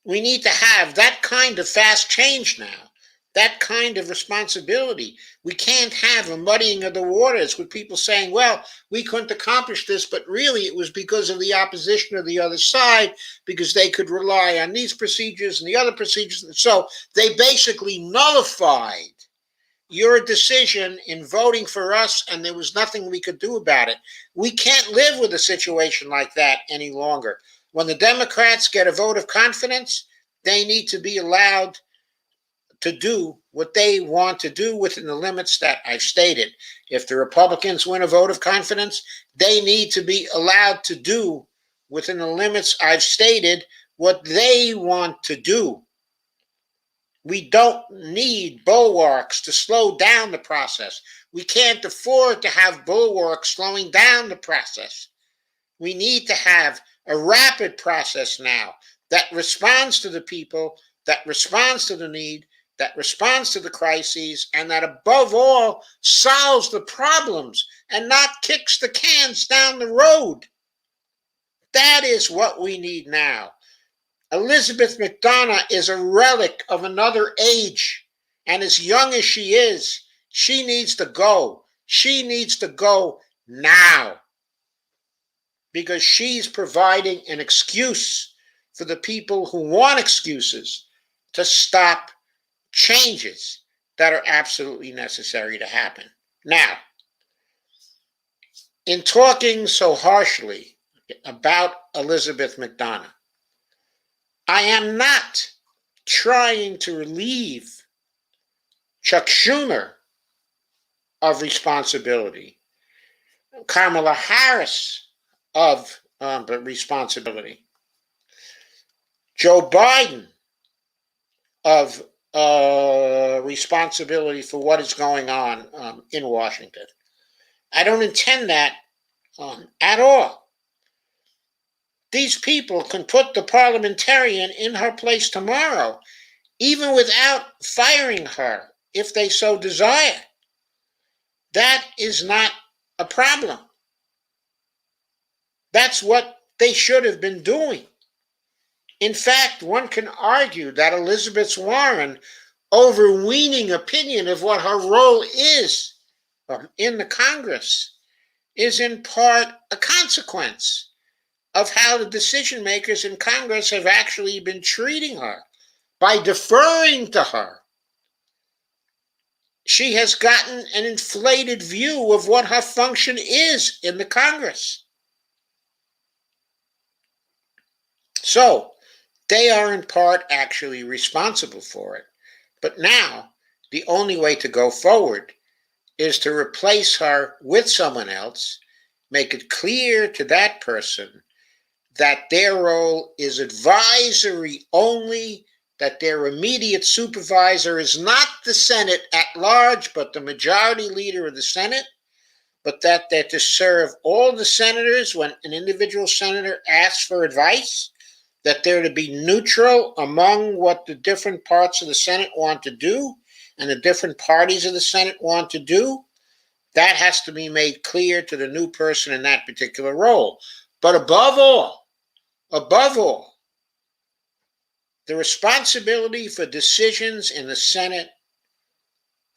We need to have that kind of fast change now, that kind of responsibility. We can't have a muddying of the waters with people saying, well, we couldn't accomplish this, but really it was because of the opposition of the other side, because they could rely on these procedures and the other procedures. And so they basically nullified your decision in voting for us, and there was nothing we could do about it. We can't live with a situation like that any longer. When the Democrats get a vote of confidence, they need to be allowed to do what they want to do within the limits that I've stated. If the Republicans win a vote of confidence, they need to be allowed to do within the limits I've stated what they want to do. We don't need bulwarks to slow down the process. We can't afford to have bulwarks slowing down the process. We need to have a rapid process now that responds to the people, that responds to the need, that responds to the crises, and that above all solves the problems and not kicks the cans down the road. That is what we need now. Elizabeth McDonough is a relic of another age, and as young as she is, she needs to go. She needs to go now, because she's providing an excuse for the people who want excuses to stop changes that are absolutely necessary to happen. Now, in talking so harshly about Elizabeth McDonough, I am not trying to relieve Chuck Schumer of responsibility, Kamala Harris of responsibility, Joe Biden of responsibility for what is going on in Washington. I don't intend that at all. These people can put the parliamentarian in her place tomorrow, even without firing her, if they so desire. That is not a problem. That's what they should have been doing. In fact, one can argue that Elizabeth Warren's overweening opinion of what her role is in the Congress is in part a consequence of how the decision makers in Congress have actually been treating her. By deferring to her, she has gotten an inflated view of what her function is in the Congress. So, they are in part actually responsible for it. But now, the only way to go forward is to replace her with someone else, make it clear to that person that their role is advisory only, that their immediate supervisor is not the Senate at large, but the majority leader of the Senate, but that they're to serve all the senators when an individual senator asks for advice, that they're to be neutral among what the different parts of the Senate want to do and the different parties of the Senate want to do. That has to be made clear to the new person in that particular role. But above all, the responsibility for decisions in the Senate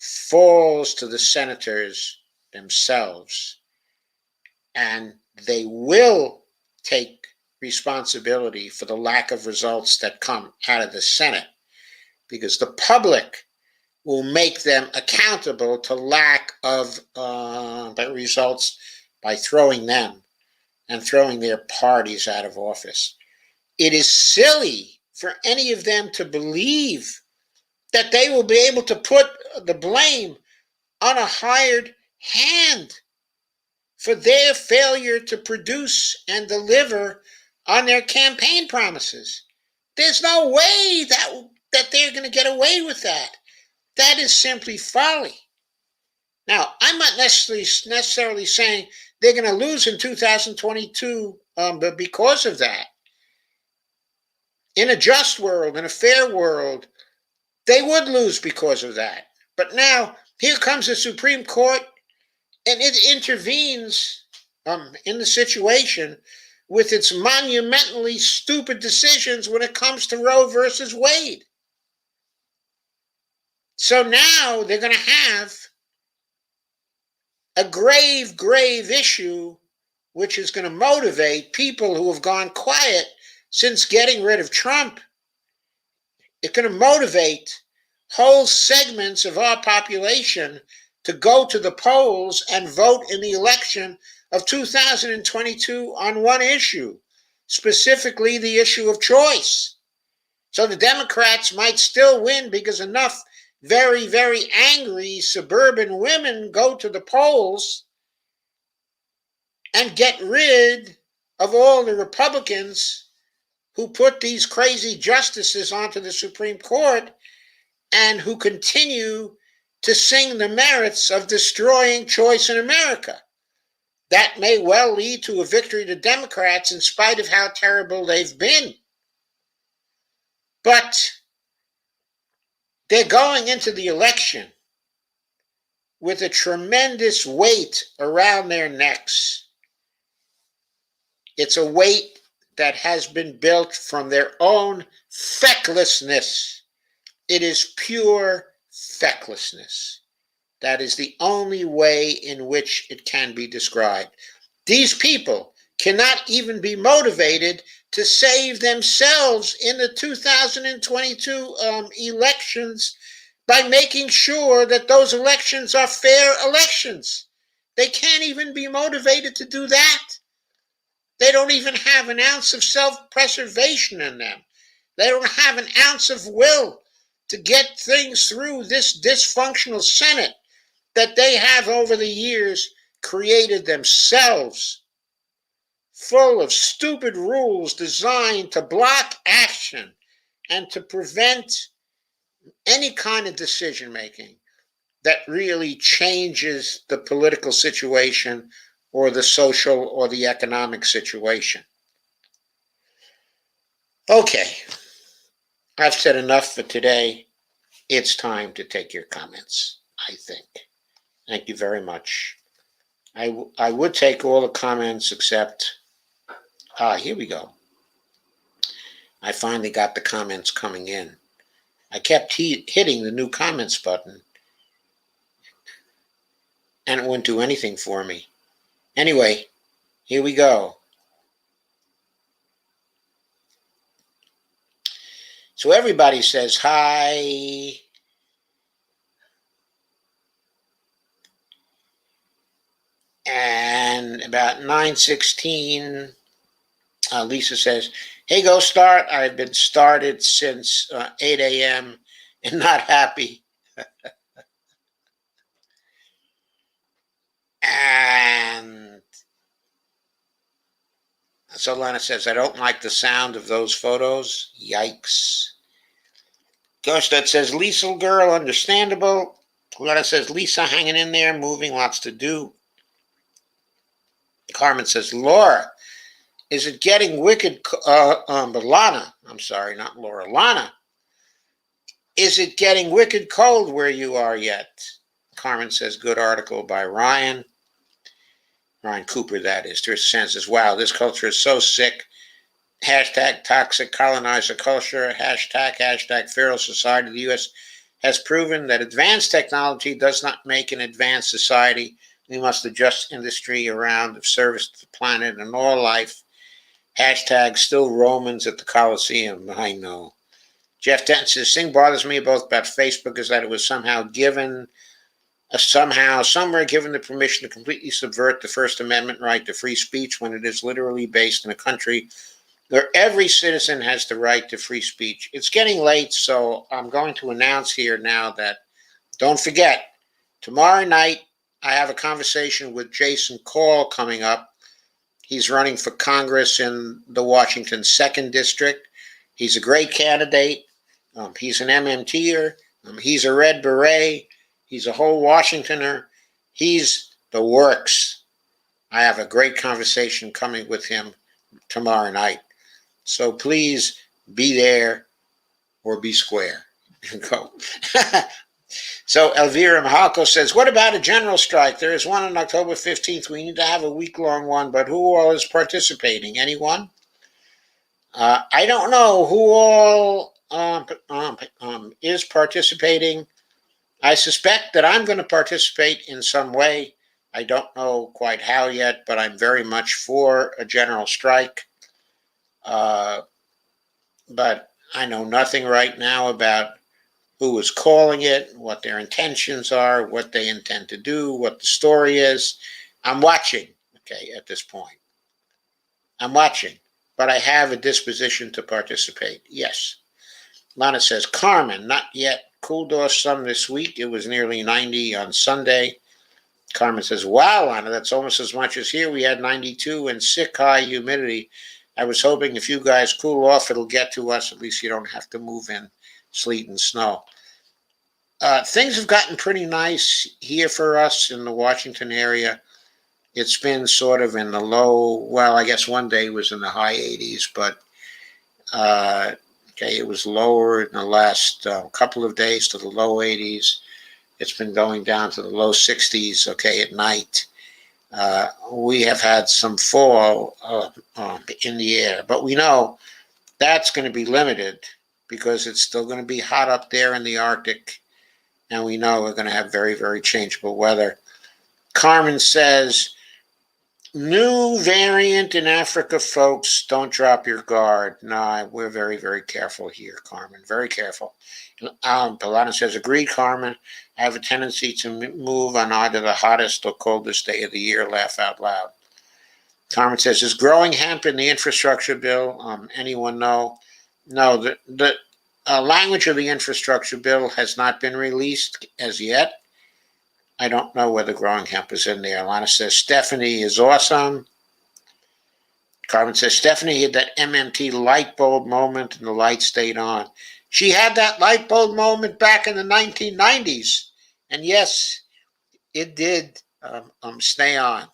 falls to the senators themselves. And they will take responsibility for the lack of results that come out of the Senate, because the public will make them accountable to lack of results by throwing them and throwing their parties out of office. It is silly for any of them to believe that they will be able to put the blame on a hired hand for their failure to produce and deliver on their campaign promises. There's no way that they're going to get away with that. That is simply folly. Now, I'm not necessarily saying they're going to lose in 2022 but because of that. In a just world, in a fair world, they would lose because of that. But now, here comes the Supreme Court, and it intervenes in the situation with its monumentally stupid decisions when it comes to Roe versus Wade. So now they're going to have a grave issue, which is going to motivate people who have gone quiet since getting rid of Trump. It's going to motivate whole segments of our population to go to the polls and vote in the election of 2022 on one issue, specifically the issue of choice. So the Democrats might still win because enough very, very angry suburban women go to the polls and get rid of all the Republicans who put these crazy justices onto the Supreme Court, and who continue to sing the merits of destroying choice in America. That may well lead to a victory to Democrats in spite of how terrible they've been. But they're going into the election with a tremendous weight around their necks. It's a weight that has been built from their own fecklessness. It is pure fecklessness. That is the only way in which it can be described. These people cannot even be motivated to save themselves in the 2022 elections by making sure that those elections are fair elections. They can't even be motivated to do that. They don't even have an ounce of self-preservation in them. They don't have an ounce of will to get things through this dysfunctional Senate that they have over the years created themselves, full of stupid rules designed to block action and to prevent any kind of decision making that really changes the political situation or the social or the economic situation. Okay, I've said enough for today. It's time to take your comments, I think. Thank you very much. I would take all the comments except, here we go. I finally got the comments coming in. I kept hitting the new comments button, and it wouldn't do anything for me. Anyway, here we go. So everybody says hi. And about 9:16, Lisa says, hey, go start. I've been started since 8 a.m. and not happy. And Solana says, I don't like the sound of those photos. Yikes. Ghostad says, Lisa girl, understandable. Lana says, Lisa hanging in there, moving, lots to do. Carmen says, Laura, is it getting wicked? But Lana, I'm sorry, not Laura. Lana, is it getting wicked cold where you are yet? Carmen says, good article by Ryan Cooper, that is. There's a sense as, wow, this culture is so sick. Hashtag toxic colonizer culture. Hashtag feral society. The U.S. has proven that advanced technology does not make an advanced society. We must adjust industry around of service to the planet and all life. Hashtag still Romans at the Colosseum. I know. Jeff Denton says, thing bothers me both about Facebook is that it was somewhere given the permission to completely subvert the First Amendment right to free speech when it is literally based in a country where every citizen has the right to free speech. It's getting late, so I'm going to announce here now that, don't forget, tomorrow night I have a conversation with Jason Call coming up. He's running for Congress in the Washington 2nd District. He's a great candidate. He's an MMTer. He's a Red Beret. He's a whole Washingtoner. He's the works. I have a great conversation coming with him tomorrow night. So please be there or be square. Go. So Elvira Mahalko says, what about a general strike? There is one on October 15th. We need to have a week-long one, but who all is participating? Anyone? I don't know who all is participating. I suspect that I'm going to participate in some way. I don't know quite how yet, but I'm very much for a general strike. But I know nothing right now about who is calling it, what their intentions are, what they intend to do, what the story is. I'm watching, okay, at this point. I'm watching, but I have a disposition to participate, yes. Lana says, Carmen, not yet. Cooled off some this week. It was nearly 90 on Sunday. Carmen says, wow, Lana, that's almost as much as here. We had 92 and sick high humidity. I was hoping if you guys cool off, it'll get to us. At least you don't have to move in sleet and snow. things have gotten pretty nice here for us in the Washington area. It's been sort of in the low, well, I guess one day was in the high 80s, but okay, it was lower in the last couple of days to the low 80s. It's been going down to the low 60s, okay, at night. We have had some fall in the air, but we know that's going to be limited because it's still going to be hot up there in the Arctic, and we know we're going to have very, very changeable weather. Carmen says, new variant in Africa, folks, don't drop your guard. No, we're very, very careful here, Carmen, very careful. Pilana says, agreed, Carmen. I have a tendency to move on either the hottest or coldest day of the year, laugh out loud. Carmen says, is growing hemp in the infrastructure bill? Anyone know? No, the language of the infrastructure bill has not been released as yet. I don't know whether growing hemp is in there. Alana says, Stephanie is awesome. Carmen says, Stephanie had that MMT light bulb moment and the light stayed on. She had that light bulb moment back in the 1990s. And yes, it did stay on.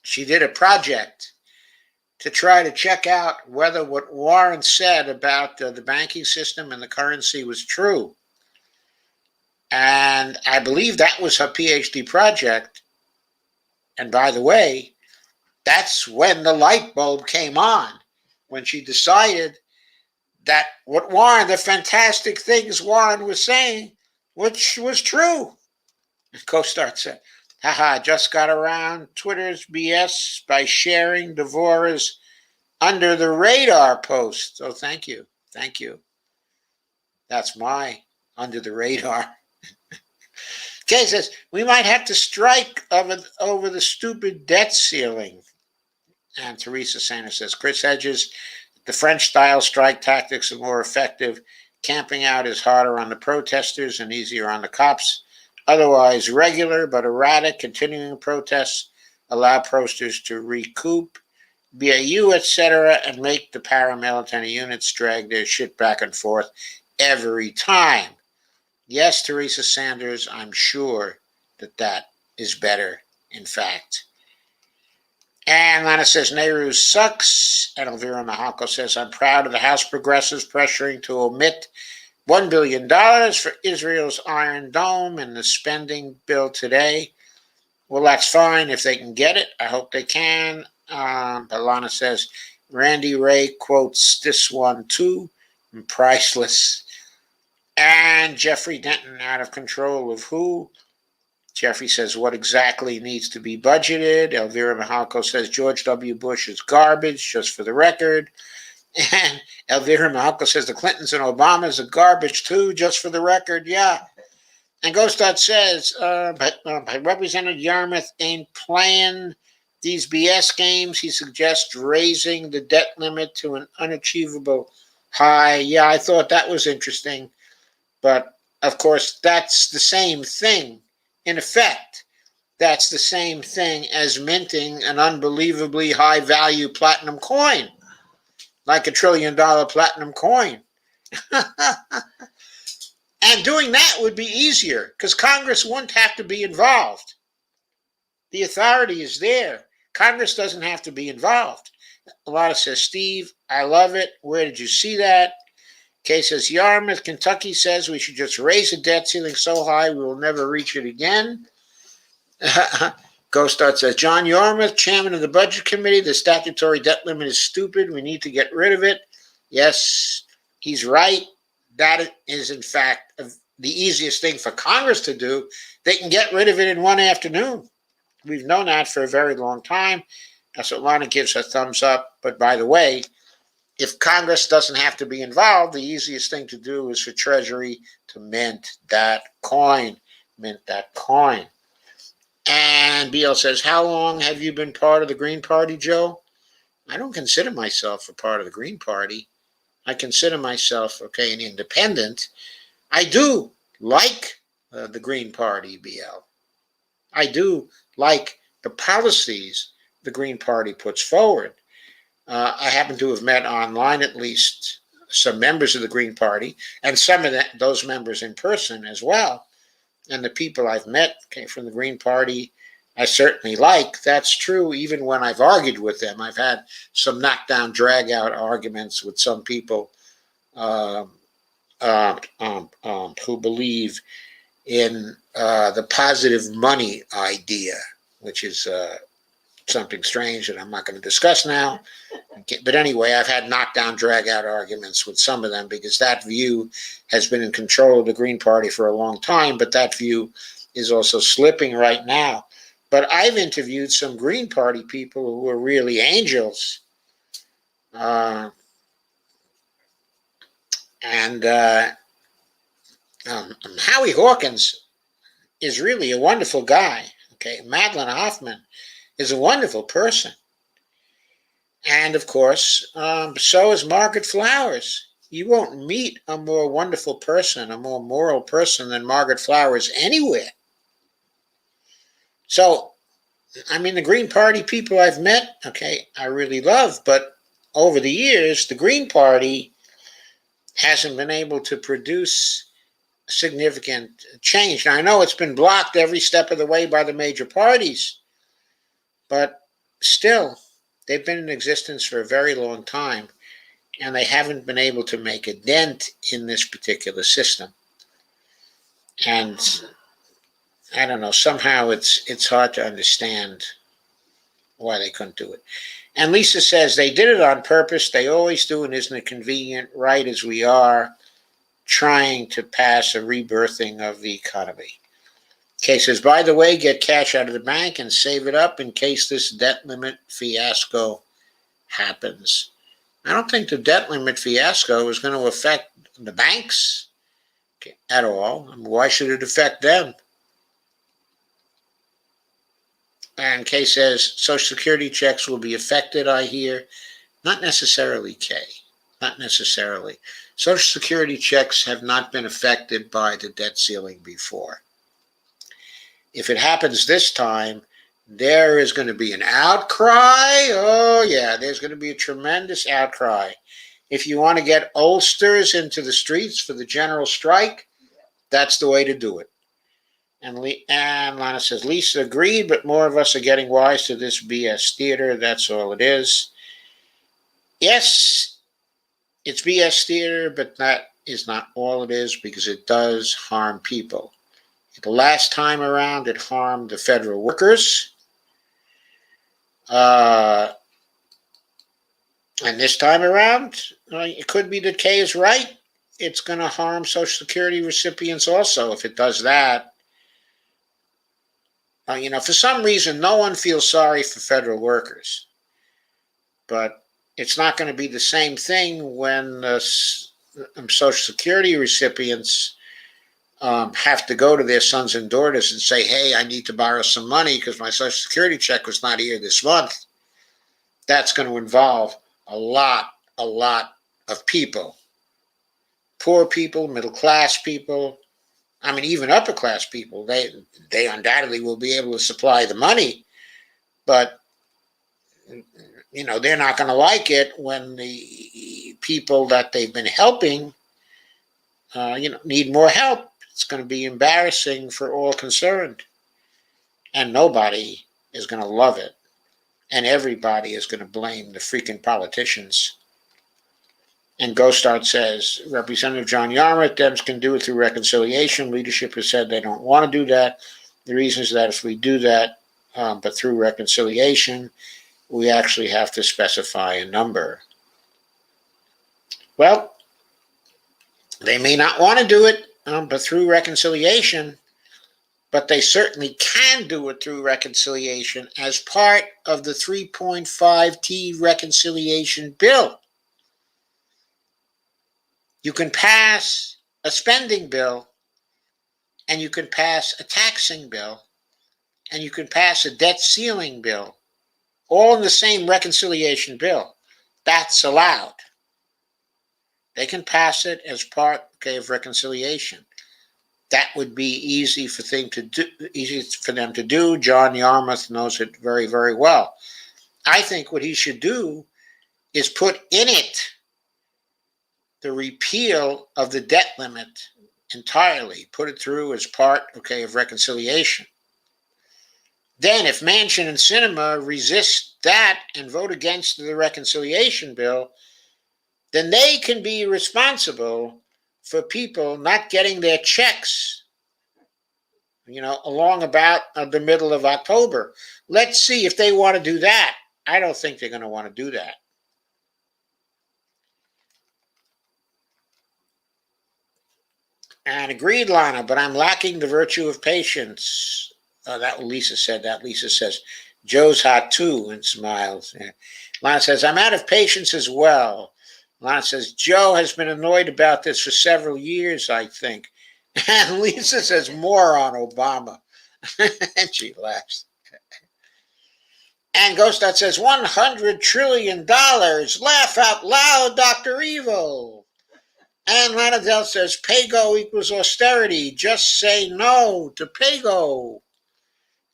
She did a project to try to check out whether what Warren said about the banking system and the currency was true. And I believe that was her PhD project. And by the way, that's when the light bulb came on, when she decided that what Warren, the fantastic things Warren was saying, which was true. Co-star said, haha, just got around Twitter's BS by sharing Devorah's under the radar post. Oh, thank you. Thank you. That's my under the radar. Kay says, we might have to strike over the stupid debt ceiling. And Teresa Sanders says, Chris Hedges, the French-style strike tactics are more effective. Camping out is harder on the protesters and easier on the cops. Otherwise, regular but erratic continuing protests allow protesters to recoup, BAU, etc., and make the paramilitary units drag their shit back and forth every time. Yes, Teresa Sanders, I'm sure that is better, in fact. And Lana says, Nehru sucks. And Elvira Mahalko says, I'm proud of the House progressives pressuring to omit $1 billion for Israel's Iron Dome in the spending bill today. Well, that's fine if they can get it. I hope they can. But Lana says, Randy Ray quotes this one too, priceless. And Jeffrey Denton, out of control of who? Jeffrey says, what exactly needs to be budgeted? Elvira Mahalko says, George W. Bush is garbage, just for the record. And Elvira Mahalko says, the Clintons and Obamas are garbage too, just for the record. Yeah. And Ghostdot says, but Representative Yarmouth ain't playing these BS games. He suggests raising the debt limit to an unachievable high. Yeah, I thought that was interesting. But, of course, that's the same thing. In effect, that's the same thing as minting an unbelievably high-value platinum coin, like $1 trillion platinum coin. And doing that would be easier because Congress wouldn't have to be involved. The authority is there. Congress doesn't have to be involved. Alana says, Steve, I love it. Where did you see that? Kay says, Yarmouth, Kentucky says we should just raise the debt ceiling so high we will never reach it again. Ghostart says, John Yarmouth, chairman of the budget committee, the statutory debt limit is stupid. We need to get rid of it. Yes, he's right. That is, in fact, the easiest thing for Congress to do. They can get rid of it in one afternoon. We've known that for a very long time. That's what Lana gives her thumbs up. But by the way, if Congress doesn't have to be involved, the easiest thing to do is for Treasury to mint that coin. Mint that coin. And BL says, how long have you been part of the Green Party, Joe? I don't consider myself a part of the Green Party. I consider myself, okay, an independent. I do like the Green Party, BL. I do like the policies the Green Party puts forward. I happen to have met online at least some members of the Green Party, and some of those members in person as well. And the people I've met from the Green Party, I certainly like. That's true even when I've argued with them. I've had some knockdown, drag-out arguments with some people who believe in the positive money idea, which is something strange that I'm not going to discuss now. But anyway, I've had knockdown, drag-out arguments with some of them because that view has been in control of the Green Party for a long time, but that view is also slipping right now. But I've interviewed some Green Party people who are really angels. Howie Hawkins is really a wonderful guy. Okay, Madeline Hoffman is a wonderful person. And of course, so is Margaret Flowers. You won't meet a more wonderful person, a more moral person than Margaret Flowers anywhere. So, I mean, the Green Party people I've met, okay, I really love, but over the years, the Green Party hasn't been able to produce significant change. Now, I know it's been blocked every step of the way by the major parties, but still, they've been in existence for a very long time, and they haven't been able to make a dent in this particular system. And I don't know, somehow it's hard to understand why they couldn't do it. And Lisa says they did it on purpose. They always do, and isn't it convenient, right as we are trying to pass a rebirthing of the economy. Kay says, by the way, get cash out of the bank and save it up in case this debt limit fiasco happens. I don't think the debt limit fiasco is going to affect the banks at all. I mean, why should it affect them? And Kay says, Social Security checks will be affected, I hear. Not necessarily, Kay. Not necessarily. Social Security checks have not been affected by the debt ceiling before. If it happens this time, there is going to be an outcry. Oh, yeah, there's going to be a tremendous outcry. If you want to get oldsters into the streets for the general strike, that's the way to do it. And Lana says, Lisa agreed, but more of us are getting wise to this BS theater. That's all it is. Yes, it's BS theater, but that is not all it is because it does harm people. The last time around, it harmed the federal workers. And this time around, it could be that Kay is right. It's going to harm Social Security recipients also if it does that. For some reason, no one feels sorry for federal workers. But it's not going to be the same thing when Social Security recipients have to go to their sons and daughters and say, hey, I need to borrow some money because my Social Security check was not here this month. That's going to involve a lot of people. Poor people, middle class people, I mean, even upper class people, they undoubtedly will be able to supply the money, but they're not going to like it when the people that they've been helping, need more help. It's going to be embarrassing for all concerned, and nobody is going to love it, and everybody is going to blame the freaking politicians. And Ghostart says, Representative John Yarmuth, Dems can do it through reconciliation. Leadership has said they don't want to do that. The reason is that if we do that, but through reconciliation, we actually have to specify a number. Well, they may not want to do it, but through reconciliation, but they certainly can do it through reconciliation as part of the 3.5T reconciliation bill. You can pass a spending bill, and you can pass a taxing bill, and you can pass a debt ceiling bill, all in the same reconciliation bill. That's allowed. They can pass it as part of reconciliation. That would be easy for them to do. John Yarmuth knows it very, very well. I think what he should do is put in it the repeal of the debt limit entirely, put it through as part, of reconciliation. Then, if Manchin and Sinema resist that and vote against the reconciliation bill, then they can be responsible for people not getting their checks, along about the middle of October. Let's see if they want to do that. I don't think they're going to want to do that. And agreed, Lana, but I'm lacking the virtue of patience. That what Lisa said. That Lisa says, Joe's hot too, and smiles. Yeah. Lana says, I'm out of patience as well. Lana says, Joe has been annoyed about this for several years, I think. And Lisa says, more on Obama. And she laughs. And Ghostat says, $100 trillion. Laugh out loud, Dr. Evil. And Lana Dell says, PAYGO equals austerity. Just say no to PAYGO.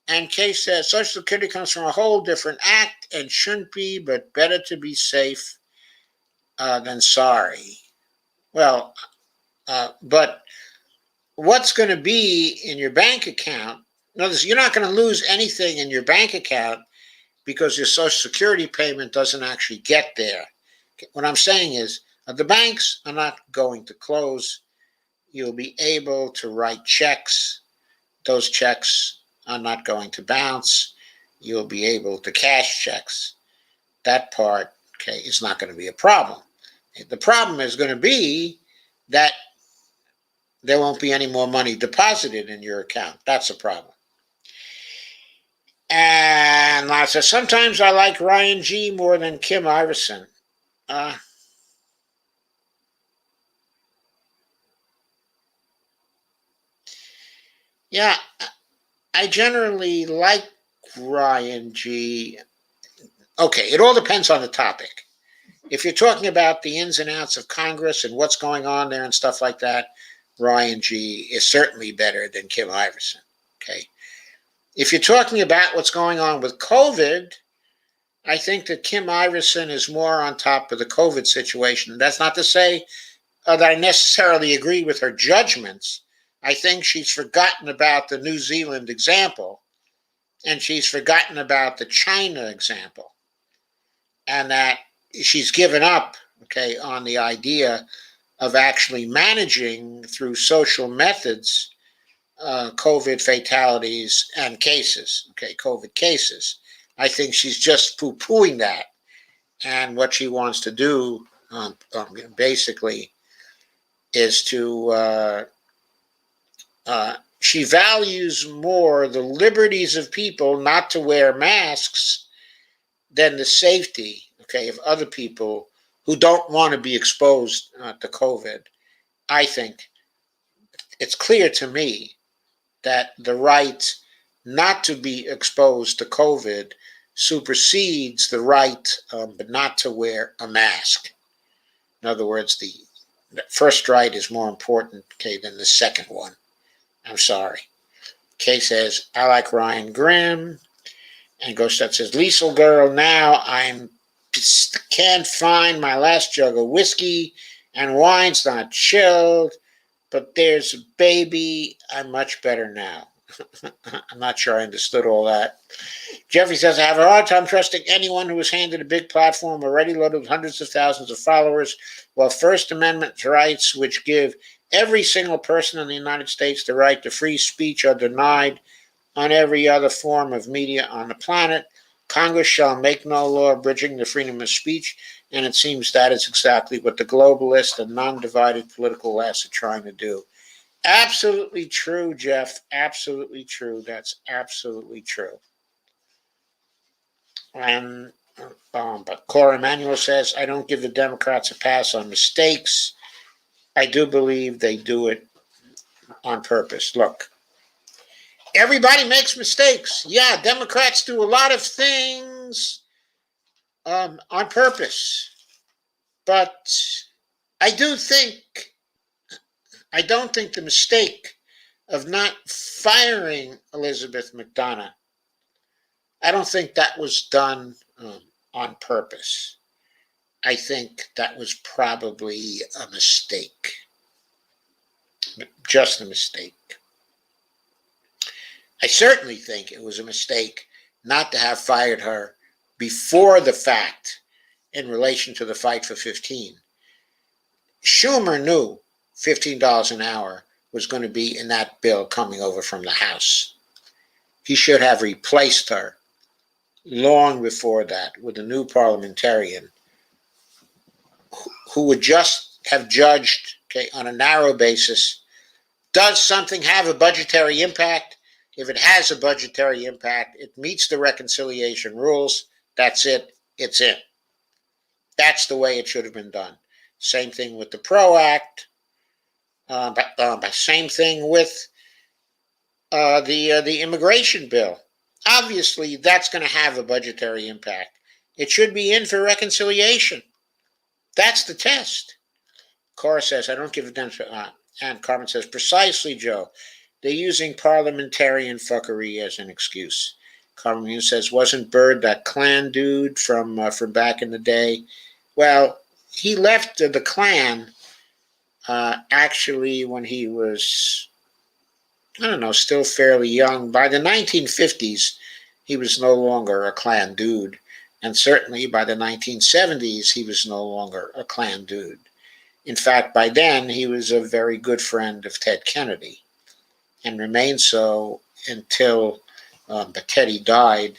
And Kay says, Social Security comes from a whole different act and shouldn't be, but better to be safe than sorry. Well, but what's going to be in your bank account? Notice you're not going to lose anything in your bank account because your Social Security payment doesn't actually get there. What I'm saying is the banks are not going to close. You'll be able to write checks. Those checks are not going to bounce. You'll be able to cash checks. That part, is not going to be a problem. The problem is going to be that there won't be any more money deposited in your account. That's a problem. And Lana says, sometimes I like Ryan G more than Kim Iverson. Yeah, I generally like Ryan G. Okay, it all depends on the topic. If you're talking about the ins and outs of Congress and what's going on there and stuff like that, Ryan G is certainly better than Kim Iverson. Okay. If you're talking about what's going on with COVID, I think that Kim Iverson is more on top of the COVID situation. That's not to say that I necessarily agree with her judgments. I think she's forgotten about the New Zealand example, and she's forgotten about the China example, and that she's given up, on the idea of actually managing through social methods COVID fatalities and cases, COVID cases. I think she's just poo-pooing that. And what she wants to do basically is to, she values more the liberties of people not to wear masks than the safety, of other people who don't want to be exposed to COVID. I think it's clear to me that the right not to be exposed to COVID supersedes the right but not to wear a mask. In other words, the first right is more important, than the second one. I'm sorry. Kay says, I like Ryan Grimm. And Ghostat says, Liesel girl, now I can't find my last jug of whiskey and wine's not chilled, but there's a baby. I'm much better now. I'm not sure I understood all that. Jeffrey says, I have a hard time trusting anyone who was handed a big platform already loaded with hundreds of thousands of followers, while First Amendment rights, which give every single person in the United States the right to free speech, are denied on every other form of media on the planet. Congress shall make no law abridging the freedom of speech, and it seems that is exactly what the globalist and non-divided political left are trying to do. Absolutely true, Jeff. Absolutely true. That's absolutely true. And but Cora Emanuel says, I don't give the Democrats a pass on mistakes. I do believe they do it on purpose. Look, everybody makes mistakes. Yeah, Democrats do a lot of things on purpose. But I don't think the mistake of not firing Elizabeth McDonough, I don't think that was done on purpose. I think that was probably a mistake. Just a mistake. I certainly think it was a mistake not to have fired her before the fact in relation to the fight for 15. Schumer knew $15 an hour was going to be in that bill coming over from the House. He should have replaced her long before that with a new parliamentarian who would just have judged, okay, on a narrow basis, does something have a budgetary impact? If it has a budgetary impact, it meets the reconciliation rules. That's it. It's in. That's the way it should have been done. Same thing with the PRO Act. Same thing with the immigration bill. Obviously, that's going to have a budgetary impact. It should be in for reconciliation. That's the test. Cora says, I don't give a damn. And Carmen says, precisely, Joe. They're using parliamentarian fuckery as an excuse. Carmen says, wasn't Byrd that Klan dude from back in the day? Well, he left the Klan actually when he was, I don't know, still fairly young. By the 1950s, he was no longer a Klan dude. And certainly by the 1970s, he was no longer a Klan dude. In fact, by then, he was a very good friend of Ted Kennedy and remained so until Teddy died,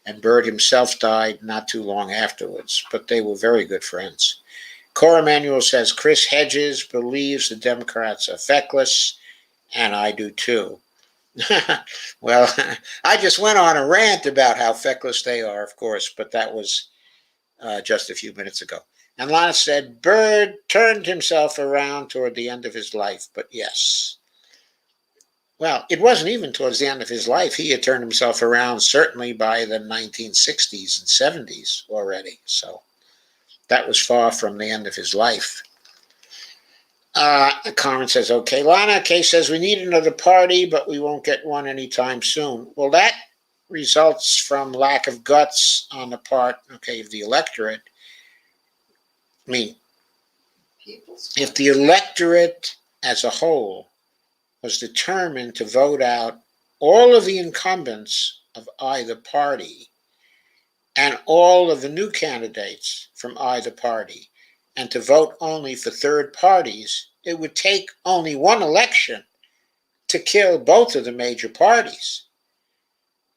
and Byrd himself died not too long afterwards. But they were very good friends. Cora Emanuel says, Chris Hedges believes the Democrats are feckless, and I do too. Well, I just went on a rant about how feckless they are, of course, but that was just a few minutes ago. And Lana said, Byrd turned himself around toward the end of his life, but yes. Well, it wasn't even towards the end of his life. He had turned himself around certainly by the 1960s and 70s already. So that was far from the end of his life. Carmen says, okay. Lana Kay says, we need another party, but we won't get one anytime soon. Well, that results from lack of guts on the part, okay, of the electorate. I mean, if the electorate as a whole was determined to vote out all of the incumbents of either party and all of the new candidates from either party, and to vote only for third parties, it would take only one election to kill both of the major parties.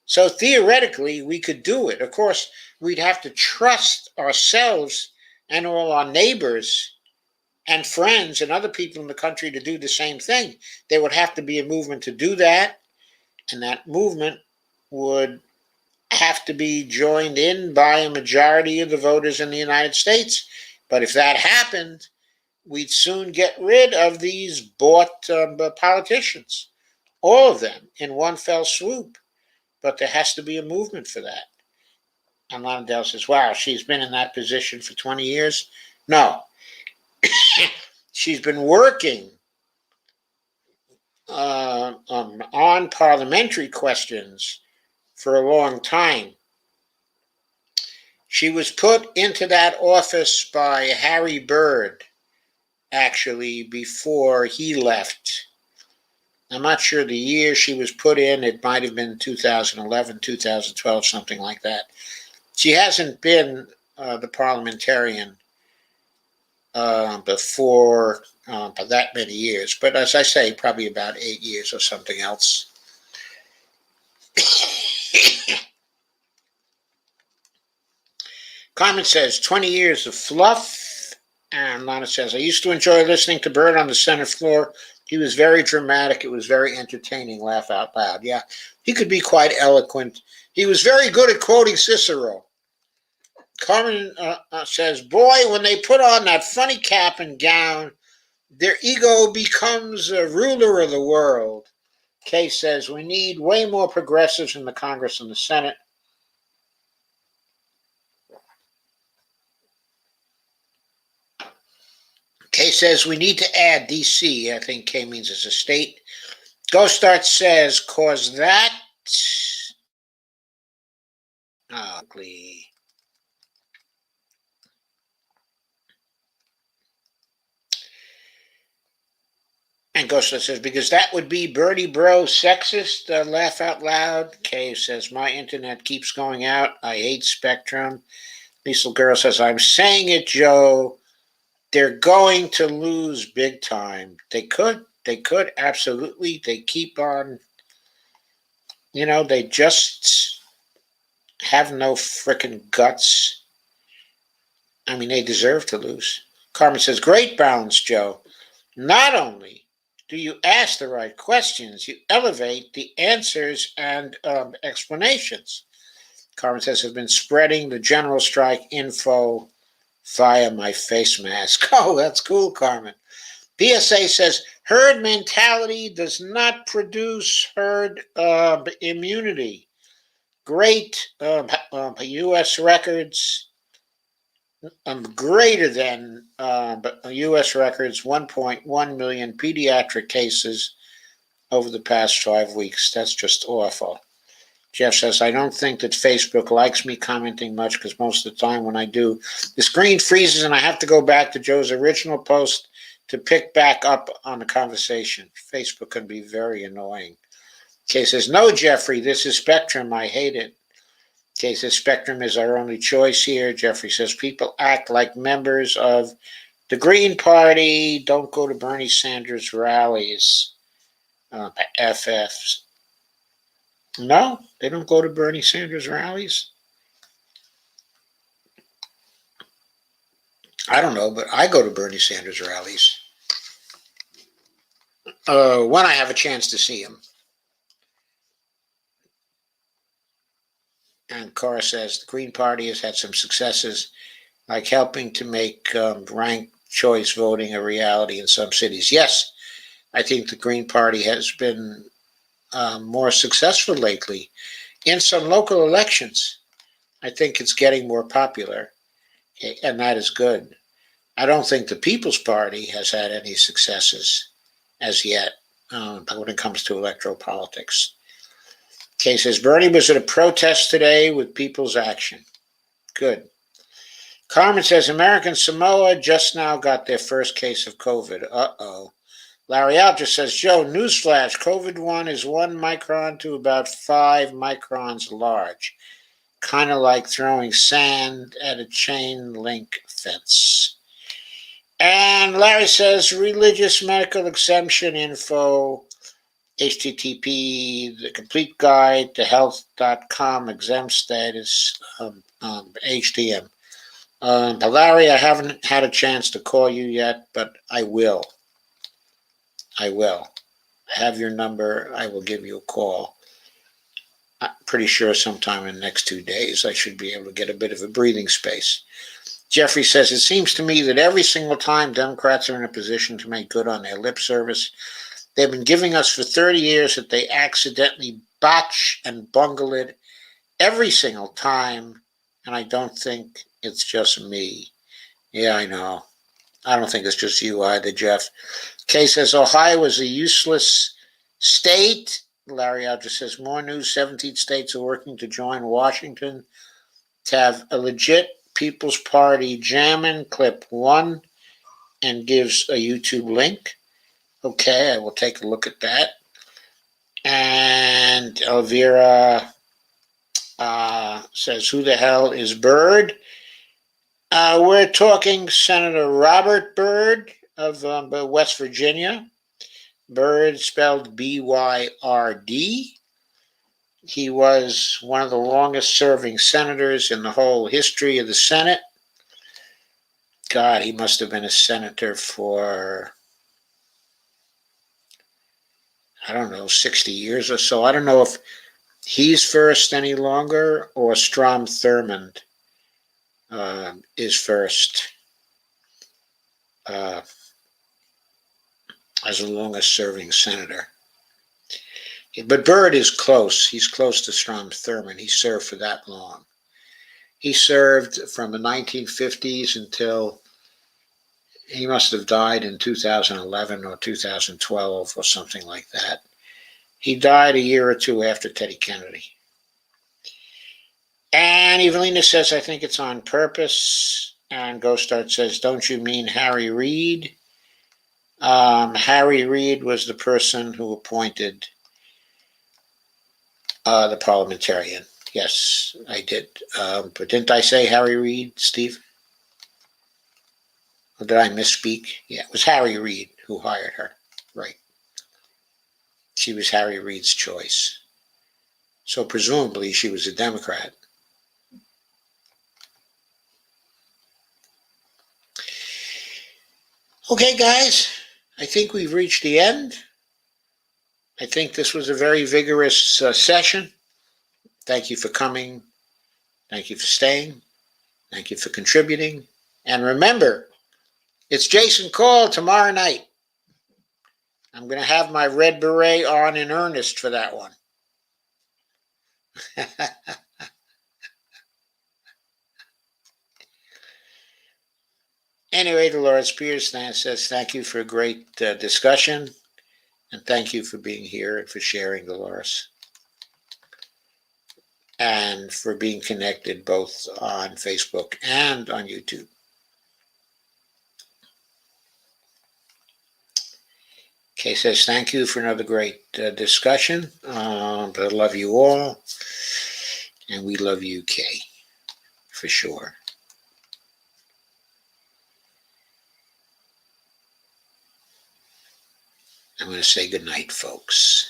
So theoretically, we could do it. Of course, we'd have to trust ourselves and all our neighbors and friends and other people in the country to do the same thing. There would have to be a movement to do that, and that movement would have to be joined in by a majority of the voters in the United States. But if that happened, we'd soon get rid of these bought politicians, all of them in one fell swoop. But there has to be a movement for that. And Londell says, wow, she's been in that position for 20 years? No. She's been working on parliamentary questions for a long time. She was put into that office by Harry Byrd, actually, before he left. I'm not sure the year she was put in. It might have been 2011, 2012, something like that. She hasn't been the parliamentarian before for that many years. But as I say, probably about 8 years or something else. Carmen says, 20 years of fluff. And Lana says, I used to enjoy listening to Byrd on the Senate floor. He was very dramatic. It was very entertaining. Laugh out loud. Yeah, he could be quite eloquent. He was very good at quoting Cicero. Carmen says, boy, when they put on that funny cap and gown, their ego becomes a ruler of the world. Kay says, we need way more progressives in the Congress and the Senate. Kay says, we need to add DC. I think Kay means as a state. Ghostart says, cause that ugly. And Ghost says, because that would be Bertie Bro sexist, laugh out loud. Cave says, my internet keeps going out. I hate Spectrum. Liesl Girl says, I'm saying it, Joe. They're going to lose big time. They could, absolutely. They keep on, they just have no frickin' guts. I mean, they deserve to lose. Carmen says, great balance, Joe. Not only do you ask the right questions, you elevate the answers and explanations. Carmen says, I've been spreading the general strike info via my face mask. Oh, that's cool, Carmen. PSA says, herd mentality does not produce herd immunity. Great U.S. records, greater than U.S. records, 1.1 million pediatric cases over the past 5 weeks. That's just awful. Jeff says, I don't think that Facebook likes me commenting much because most of the time when I do, the screen freezes and I have to go back to Joe's original post to pick back up on the conversation. Facebook can be very annoying. Kay says, no, Jeffrey, this is Spectrum. I hate it. Kay says, Spectrum is our only choice here. Jeffrey says, people act like members of the Green Party. Don't go to Bernie Sanders rallies. FFs. No, they don't go to Bernie Sanders rallies. I don't know, but I go to Bernie Sanders rallies when I have a chance to see him. And Cora says the Green Party has had some successes, like helping to make ranked choice voting a reality in some cities. Yes, I think the Green Party has been more successful lately in some local elections. I think it's getting more popular, and that is good. I don't think the People's Party has had any successes as yet when it comes to electoral politics. Kay says, Bernie was at a protest today with People's Action. Good. Carmen says, American Samoa just now got their first case of COVID. Uh-oh. Larry Alger says, Joe, newsflash, COVID-1 is 1 micron to about 5 microns large. Kind of like throwing sand at a chain link fence. And Larry says, religious medical exemption info, HTTP, the complete guide to health.com, exempt status, HTM. Larry, I haven't had a chance to call you yet, but I will. I have your number. I will give you a call. I'm pretty sure sometime in the next 2 days I should be able to get a bit of a breathing space. Jeffrey says, it seems to me that every single time Democrats are in a position to make good on their lip service, they've been giving us for 30 years that they accidentally botch and bungle it every single time, and I don't think it's just me. Yeah, I know. I don't think it's just you either, Jeff. Kay says, Ohio is a useless state. Larry Alger says, more news, 17 states are working to join Washington to have a legit People's Party jamming clip 1 and gives a YouTube link. Okay, I will take a look at that. And Elvira says, who the hell is Byrd? We're talking Senator Robert Byrd of West Virginia. Byrd spelled B-Y-R-D. He was one of the longest serving senators in the whole history of the Senate. God, he must have been a senator for, I don't know, 60 years or so. I don't know if he's first any longer or Strom Thurmond is first as the longest serving senator. But Byrd is close. He's close to Strom Thurmond. He served for that long. He served from the 1950s until he must have died in 2011 or 2012 or something like that. He died a year or two after Teddy Kennedy. And Evelina says, I think it's on purpose. And Ghostart says, don't you mean Harry Reid? Harry Reid was the person who appointed the parliamentarian. Yes, I did. But didn't I say Harry Reid, Steve? Or did I misspeak? Yeah, it was Harry Reid who hired her. Right. She was Harry Reid's choice. So presumably she was a Democrat. Okay, guys, I think we've reached the end. I think this was a very vigorous session. Thank you for coming. Thank you for staying. Thank you for contributing. And remember, it's Jason Call tomorrow night. I'm going to have my red beret on in earnest for that one. Anyway, Dolores Pierce says thank you for a great discussion. And thank you for being here and for sharing, Dolores. And for being connected both on Facebook and on YouTube. Kay says, thank you for another great discussion. But I love you all. And we love you, Kay, for sure. I'm going to say goodnight, folks.